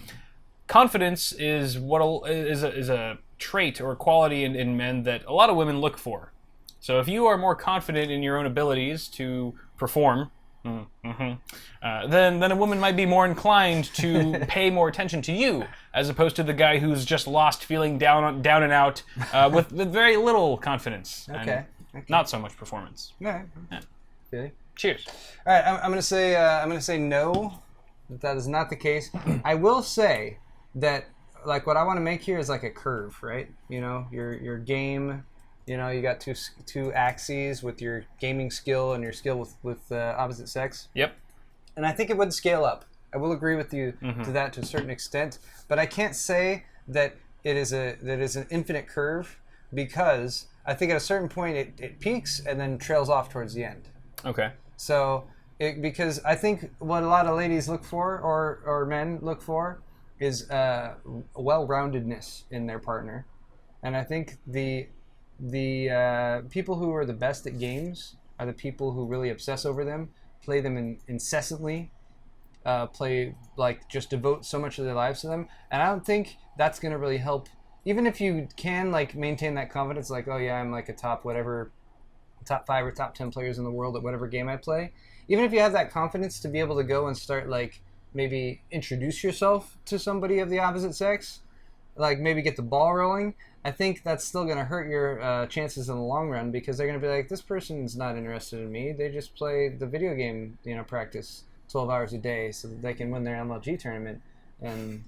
Confidence is is a trait or quality in men that a lot of women look for. So if you are more confident in your own abilities to perform, then a woman might be more inclined to pay more attention to you, as opposed to the guy who's just lost, feeling down and out, with very little confidence. Okay. And not so much performance. All right. Yeah. Okay. Cheers. All right. I'm gonna say no. That is not the case. I will say that like what I want to make here is like a curve, right? You know, your game. You know, you got two axes with your gaming skill and your skill with opposite sex. Yep. And I think it would scale up. I will agree with you to that to a certain extent, but I can't say that it is an infinite curve, because I think at a certain point it peaks and then trails off towards the end. Okay. So because I think what a lot of ladies look for or men look for is well-roundedness in their partner, and I think the people who are the best at games are the people who really obsess over them, play them incessantly, play like just devote so much of their lives to them. And I don't think that's going to really help. Even if you can like maintain that confidence, like, oh yeah, I'm like a top 5 or top 10 players in the world at whatever game I play. Even if you have that confidence to be able to go and start like maybe introduce yourself to somebody of the opposite sex, like maybe get the ball rolling, I think that's still going to hurt your chances in the long run, because they're going to be like, this person's not interested in me. They just play the video game, practice 12 hours a day so that they can win their MLG tournament and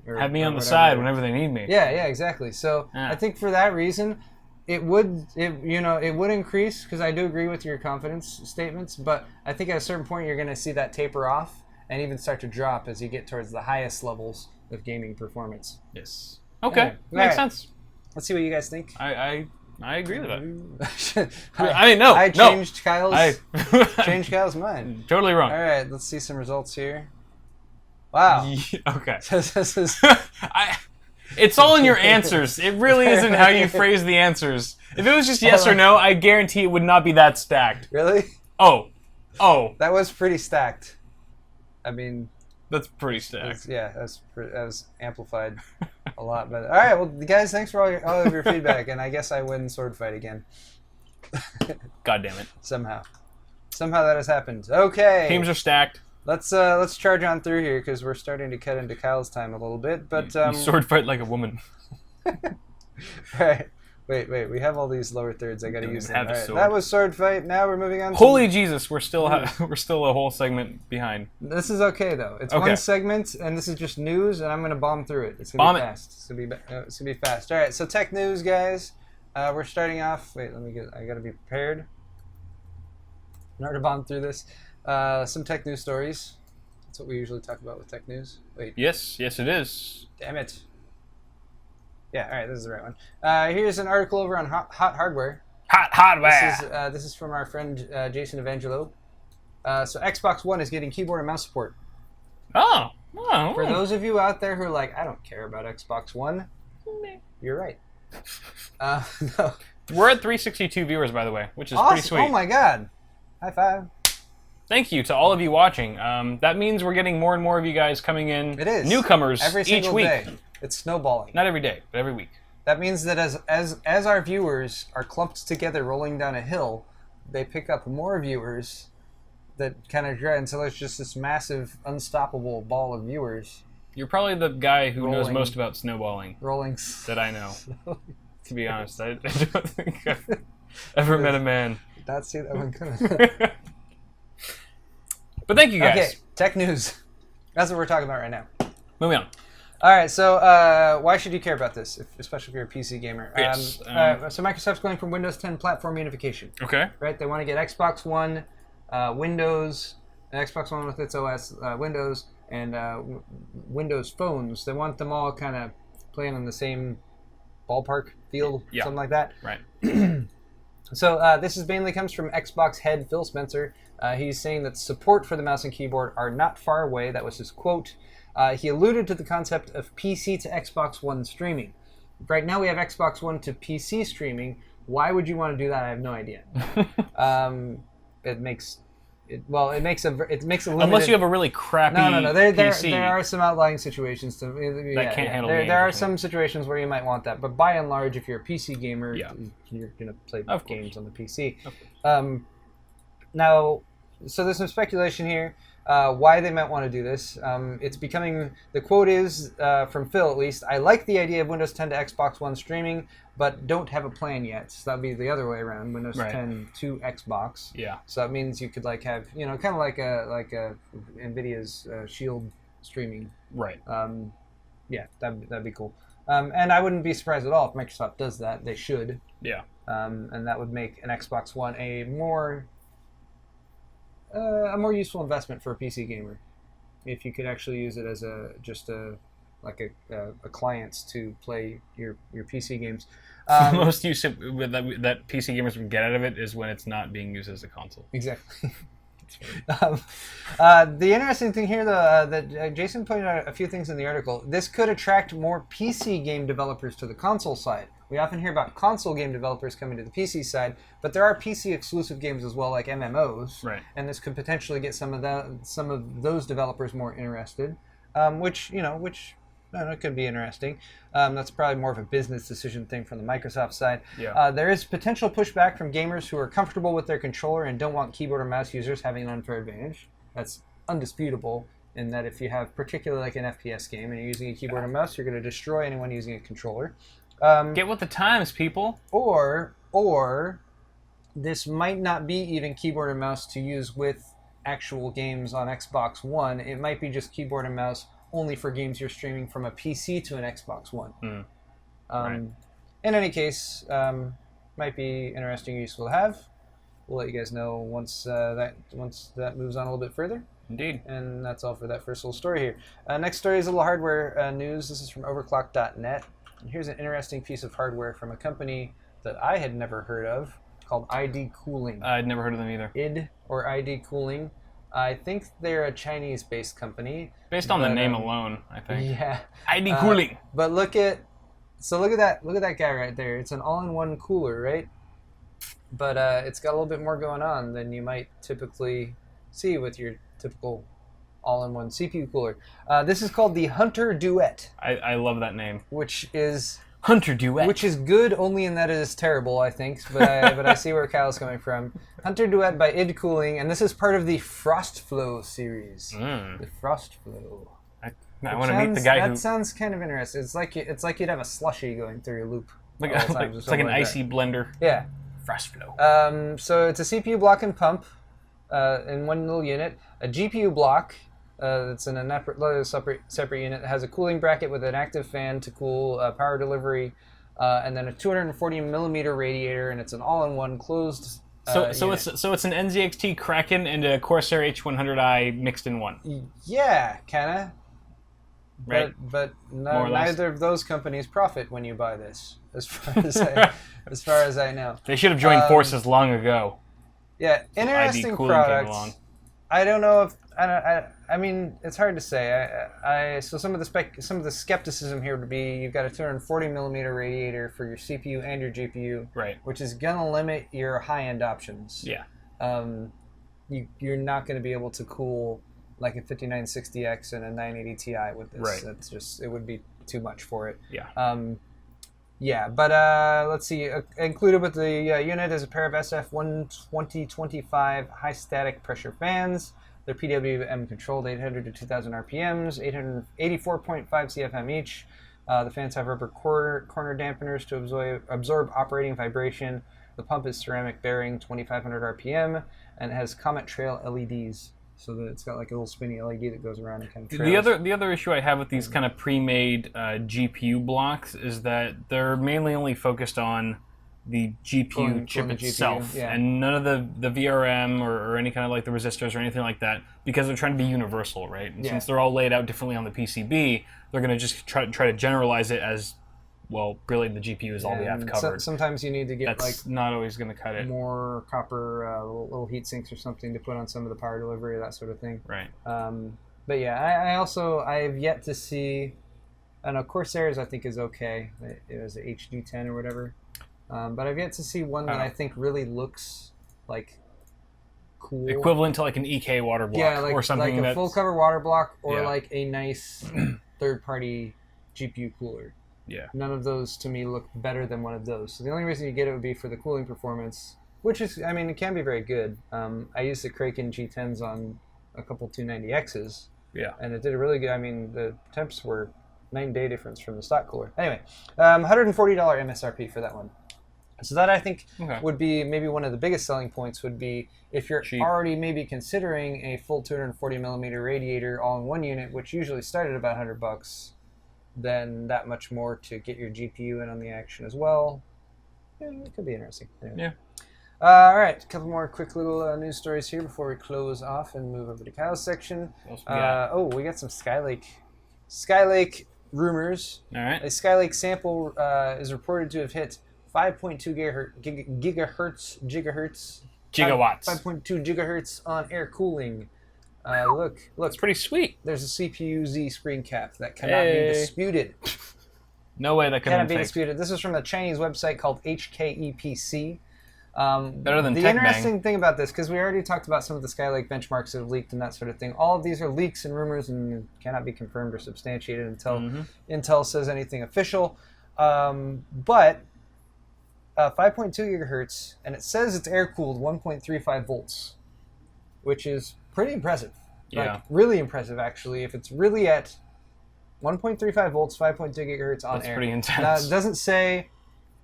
have me on the side whenever they need me. Yeah, exactly. So I think for that reason, it would increase, because I do agree with your confidence statements, but I think at a certain point you're going to see that taper off and even start to drop as you get towards the highest levels of gaming performance. Yes. Okay, makes sense. Let's see what you guys think. I agree with that. I changed Kyle's mind. Totally wrong. All right, let's see some results here. Wow. Okay. It's all in your answers. It really isn't how you phrase the answers. If it was just yes or no, I guarantee it would not be that stacked. Really? Oh. That was pretty stacked. I mean, that's pretty stacked. That was amplified a lot. But all right, well, guys, thanks for all of your feedback, and I guess I win Swordfight again. God damn it! Somehow that has happened. Okay. Teams are stacked. Let's charge on through here, because we're starting to cut into Kyle's time a little bit. But you swordfight like a woman. All right. Wait. We have all these lower thirds. I got to use them. All right. Sword. That was Swordfight. Now we're moving on. Holy Jesus! We're still a whole segment behind. This is okay though. It's one segment, and this is just news, and I'm gonna bomb through it. It's gonna be fast. It's gonna be fast. All right. So tech news, guys. We're starting off. Wait. I gotta be prepared in order to bomb through this. Some tech news stories. That's what we usually talk about with tech news. Wait. Yes, it is. Damn it. Yeah, all right, this is the right one. Here's an article over on Hot Hardware. Hot hardware. This is from our friend Jason Evangelo. So Xbox One is getting keyboard and mouse support. Oh. For those of you out there who are like, I don't care about Xbox One, you're right. No. We're at 362 viewers, by the way, which is awesome. pretty sweet. Oh my god. High five. Thank you to all of you watching. That means we're getting more and more of you guys coming in. It is. Newcomers every single each week. day. It's snowballing. Not every day, but every week. That means that as our viewers are clumped together rolling down a hill, they pick up more viewers that kind of drive until there's just this massive, unstoppable ball of viewers. You're probably the guy who knows most about snowballing. Rolling. That I know. To be honest, I don't think I've ever met a man. Did not see that one coming. But thank you guys. Okay, tech news. That's what we're talking about right now. Moving on. All right, so why should you care about this, especially if you're a PC gamer? Yes. So Microsoft's going from Windows 10 platform unification. Okay. Right? They want to get Xbox One, Windows, Xbox One with its OS, Windows, and Windows phones. They want them all kind of playing on the same ballpark field, something like that. Right. So this mainly comes from Xbox head Phil Spencer. He's saying that support for the mouse and keyboard are not far away. That was his quote. He alluded to the concept of PC to Xbox One streaming. Right now we have Xbox One to PC streaming. Why would you want to do that? I have no idea. It makes a limited... Unless you have a really crappy No. PC. There are some outlying situations that can't handle There games are or some situations where you might want that, but by and large, if you're a PC gamer, you're going to play games on the PC. Now, so there's some speculation here why they might want to do this. It's becoming, the quote is, from Phil at least, I like the idea of Windows 10 to Xbox One streaming, but don't have a plan yet. So that'd be the other way around, Windows 10 to Xbox. Yeah. So that means you could have, kind of like a NVIDIA's Shield streaming. Right. Yeah, that'd be cool. And I wouldn't be surprised at all if Microsoft does that. They should. Yeah. And that would make an Xbox One a more useful investment for a PC gamer, if you could actually use it as a client to play your PC games. The most use that PC gamers would get out of it is when it's not being used as a console. Exactly. The interesting thing here, though, that Jason pointed out a few things in the article. This could attract more PC game developers to the console side. We often hear about console game developers coming to the PC side, but there are PC exclusive games as well, like MMOs. Right. And this could potentially get some of those developers more interested, which it could be interesting. That's probably more of a business decision thing from the Microsoft side. Yeah. There is potential pushback from gamers who are comfortable with their controller and don't want keyboard or mouse users having an unfair advantage. That's undisputable, in that if you have particularly like an FPS game and you're using a keyboard or mouse, you're going to destroy anyone using a controller. Get with the times, people. Or this might not be even keyboard and mouse to use with actual games on Xbox One. It might be just keyboard and mouse only for games you're streaming from a PC to an Xbox One. Right. In any case, might be interesting or useful to have. We'll let you guys know once that moves on a little bit further. Indeed. And that's all for that first little story here. Next story is a little hardware news. This is from overclock.net. And here's an interesting piece of hardware from a company that I had never heard of called ID Cooling. I'd never heard of them either. ID or ID Cooling. I think they're a Chinese-based company. Based on the name alone, I think. Yeah. ID Cooling. But look at that guy right there. It's an all-in-one cooler, right? But it's got a little bit more going on than you might typically see with your typical all-in-one CPU cooler. This is called the Hunter Duet. I love that name. Which is Hunter Duet. Which is good only in that it is terrible, I think. But I see where Kyle's coming from. Hunter Duet by ID Cooling, and this is part of the Frostflow series. The Frostflow. I want to meet the guy who... That sounds kind of interesting. It's like you'd have a slushy going through your loop. It's like an icy blender. Yeah. Frostflow. So it's a CPU block and pump in one little unit. A GPU block that's in a separate unit. It has a cooling bracket with an active fan to cool power delivery, and then a 240 millimeter radiator, and it's an all-in-one closed. So it's an NZXT Kraken and a Corsair H100i mixed in one. Yeah, kinda. Right. But More or less. neither of those companies profit when you buy this, as far as I know. They should have joined forces long ago. Yeah, interesting product. I don't know if I mean it's hard to say. So some of the skepticism here would be you've got a 240 millimeter radiator for your CPU and your GPU, right? Which is gonna limit your high end options. Yeah. You're not going to be able to cool like a 5960X and a 980 Ti with this. Right. That's just, it would be too much for it. Yeah. But let's see. Included with the unit is a pair of SF12025 high static pressure fans. They're PWM controlled, 800 to 2000 RPMs, 884.5 CFM each. The fans have rubber corner dampeners to absorb operating vibration. The pump is ceramic bearing, 2500 RPM, and it has Comet Trail LEDs. So that it's got like a little spinny LED that goes around and kind of trails. The other issue I have with these kind of pre-made GPU blocks is that they're mainly only focused on the GPU chip itself, and none of the VRM or any kind of like the resistors or anything like that, because they're trying to be universal, right? And since they're all laid out differently on the PCB, they're going to just try to generalize it as, well, really the GPU is all we have covered. Sometimes you need to get That's not always going to cut it. More copper little heat sinks or something to put on some of the power delivery, that sort of thing. Right. But yeah, I have yet to see. I know Corsair's I think is okay. It was an HD10 or whatever. But I've yet to see one that I think really looks like cool. Equivalent to like an EK water block or something like a full cover water block or like a nice third party GPU cooler. Yeah. None of those to me look better than one of those. So the only reason you get it would be for the cooling performance, which is, I mean, it can be very good. I used the Kraken G10s on a couple 290Xs. Yeah. And it did a really good, I mean, the temps were 9-day difference from the stock cooler. Anyway, $140 MSRP for that one. So that I think would be maybe one of the biggest selling points would be if you're already maybe considering a full 240 millimeter radiator all in one unit, which usually started about $100, then that much more to get your GPU in on the action as well. Yeah, it could be interesting. Anyway. Yeah. All right, a couple more quick little news stories here before we close off and move over to Kyle's section. We got some Skylake rumors. All right. A Skylake sample is reported to have hit 5.2 gigawatts. 5.2 gigahertz on air cooling. Look, it's pretty sweet. There's a CPU-Z screen cap that cannot be disputed. No way that cannot be disputed. This is from a Chinese website called HKEPC. Better than the TechBang. Interesting thing about this, because we already talked about some of the Skylake benchmarks that have leaked and that sort of thing. All of these are leaks and rumors and cannot be confirmed or substantiated until Intel says anything official. But 5.2 gigahertz, and it says it's air-cooled 1.35 volts, which is pretty impressive. Yeah. Like, really impressive, actually. If it's really at 1.35 volts, 5.2 gigahertz on air. That's pretty intense. Now, it doesn't say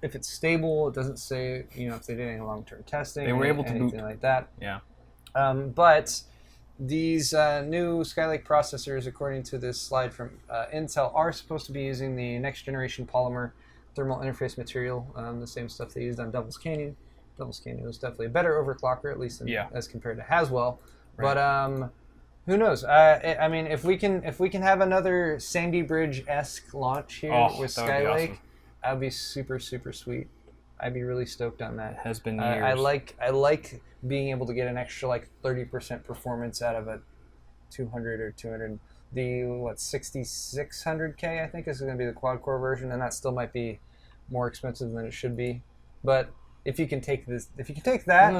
if it's stable. It doesn't say, if they did any long-term testing. They were able to anything like that. Yeah. But these new Skylake processors, according to this slide from Intel, are supposed to be using the next-generation polymer thermal interface material, the same stuff they used on Devil's Canyon. Devil's Canyon was definitely a better overclocker, at least as compared to Haswell. Right. But who knows? I mean, if we can have another Sandy Bridge-esque launch here with Skylake, awesome. That'd be super, super sweet. I'd be really stoked on that. It has been years. I like being able to get an extra 30% performance out of a 200 or 200. The 6600K I think is going to be the quad core version, and that still might be more expensive than it should be. But if you can take that, isn't the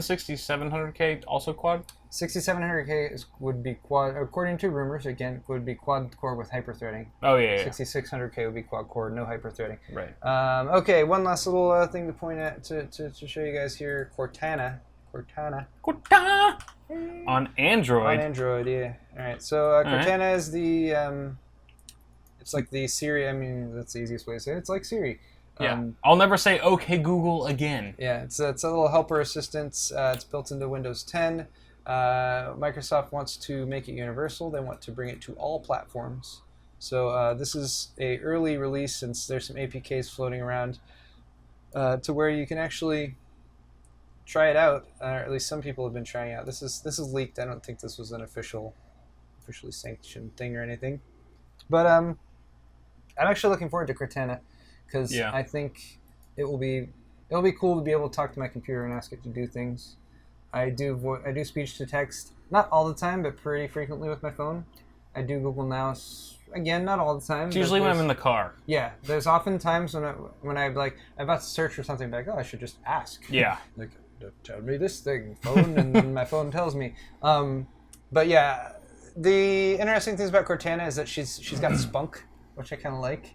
6700K also quad? 6700K would be quad, according to rumors. Again, would be quad core with hyperthreading. Oh yeah. 6600K would be quad core, no hyperthreading. Right. Okay, one last little thing to point at to show you guys here. Cortana. On Android. On Android, yeah. All right. So Cortana is the it's like the Siri. I mean, that's the easiest way to say it. It's like Siri. Yeah. I'll never say "Okay, Google" again. Yeah, it's a little helper assistant. It's built into Windows 10. Microsoft wants to make it universal. They want to bring it to all platforms. So this is a early release, since there's some APKs floating around to where you can actually try it out, or at least some people have been trying it out. This is leaked. I don't think this was an officially sanctioned thing or anything. But I'm actually looking forward to Cortana because I think it'll be cool to be able to talk to my computer and ask it to do things. I do speech to text, not all the time, but pretty frequently with my phone. I do Google Now, again, not all the time. It's usually when I'm in the car. Yeah, there's often times when I'm about to search for something, like, oh, I should just ask. Yeah. Like, tell me this thing, phone, and then my phone tells me. But yeah, the interesting things about Cortana is that she's got spunk, which I kind of like.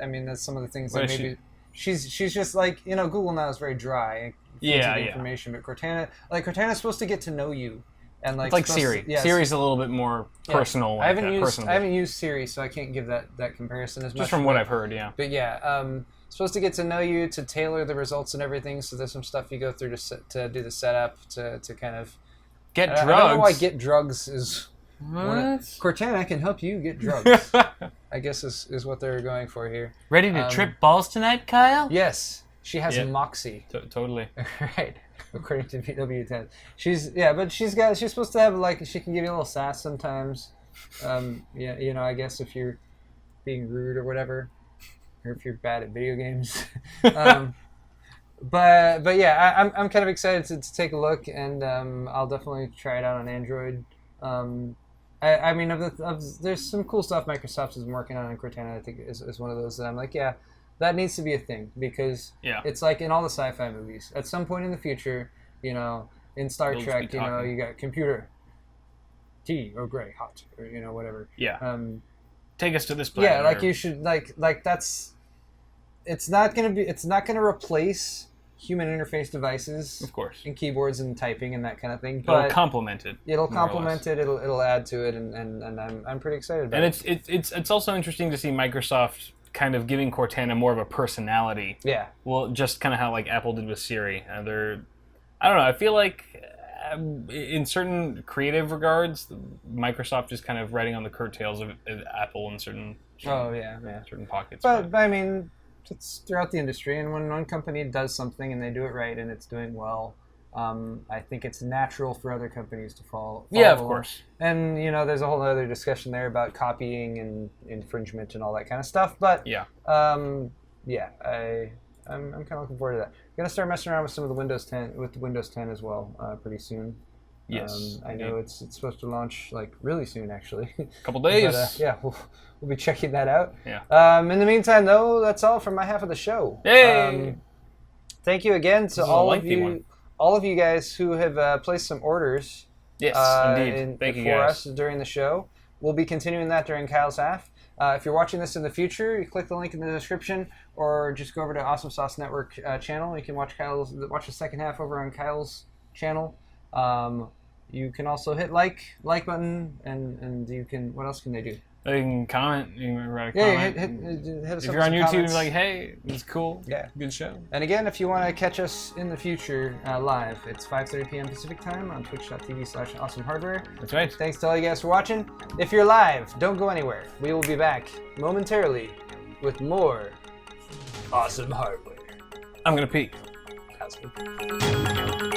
I mean, that's some of the things that maybe she's just like, Google Now is very dry. Information, but Cortana's supposed to get to know you, and it's like Siri. Siri's a little bit more personal. I haven't used Siri, so I can't give that comparison as much. Just from what I've heard, yeah. But yeah, supposed to get to know you, to tailor the results and everything. So there's some stuff you go through to do the setup to kind of get drugs. I don't know why get drugs is. What? Cortana can help you get drugs. I guess is what they're going for here. Ready to trip balls tonight, Kyle? Yes. She has moxie. Totally. Right. According to VW10. She's supposed to have, she can give you a little sass sometimes. I guess if you're being rude or whatever, or if you're bad at video games. But yeah, I'm kind of excited to take a look, and I'll definitely try it out on Android. I mean, there's some cool stuff Microsoft is working on, and Cortana I think is one of those that I'm like, yeah, that needs to be a thing, because it's like in all the sci-fi movies. At some point in the future, in Star Trek, you got computer, tea or gray, hot, or whatever. Yeah. Take us to this planet. Yeah, like you should like that's. It's not gonna replace human interface devices, of course, and keyboards and typing and that kind of thing. But it'll complement it. It'll complement it. It'll add to it, and I'm pretty excited about it. And it's also interesting to see Microsoft kind of giving Cortana more of a personality. Yeah. Well, just kind of how like Apple did with Siri. I don't know. I feel like in certain creative regards, Microsoft is kind of riding on the coattails of Apple in certain pockets. But I mean, it's throughout the industry, and when one company does something and they do it right and it's doing well, I think it's natural for other companies to follow. Yeah, of course. And there's a whole other discussion there about copying and infringement and all that kind of stuff. But I'm kind of looking forward to that. I'm gonna start messing around with some of the Windows 10 as well pretty soon. Yes, I know it's supposed to launch really soon, actually. A couple days. But, we'll be checking that out. Yeah. In the meantime, though, that's all from my half of the show. Yay! Thank you again to all of you guys who have placed some orders. Yes, indeed. Thank you for guys. us during the show. We'll be continuing that during Kyle's half. If you're watching this in the future, you click the link in the description, or just go over to Awesome Sauce Network channel. You can watch the second half over on Kyle's channel. You can also hit like button, and you can. What else can they do? You can comment. You can write a comment. Hit us if up you're on YouTube, comments. you're like, hey, it's cool. Yeah, good show. And again, if you want to catch us in the future live, it's 5:30 p.m. Pacific time on twitch.tv/awesomehardware. That's right. Thanks to all you guys for watching. If you're live, don't go anywhere. We will be back momentarily with more awesome hardware. I'm gonna pee. That's good.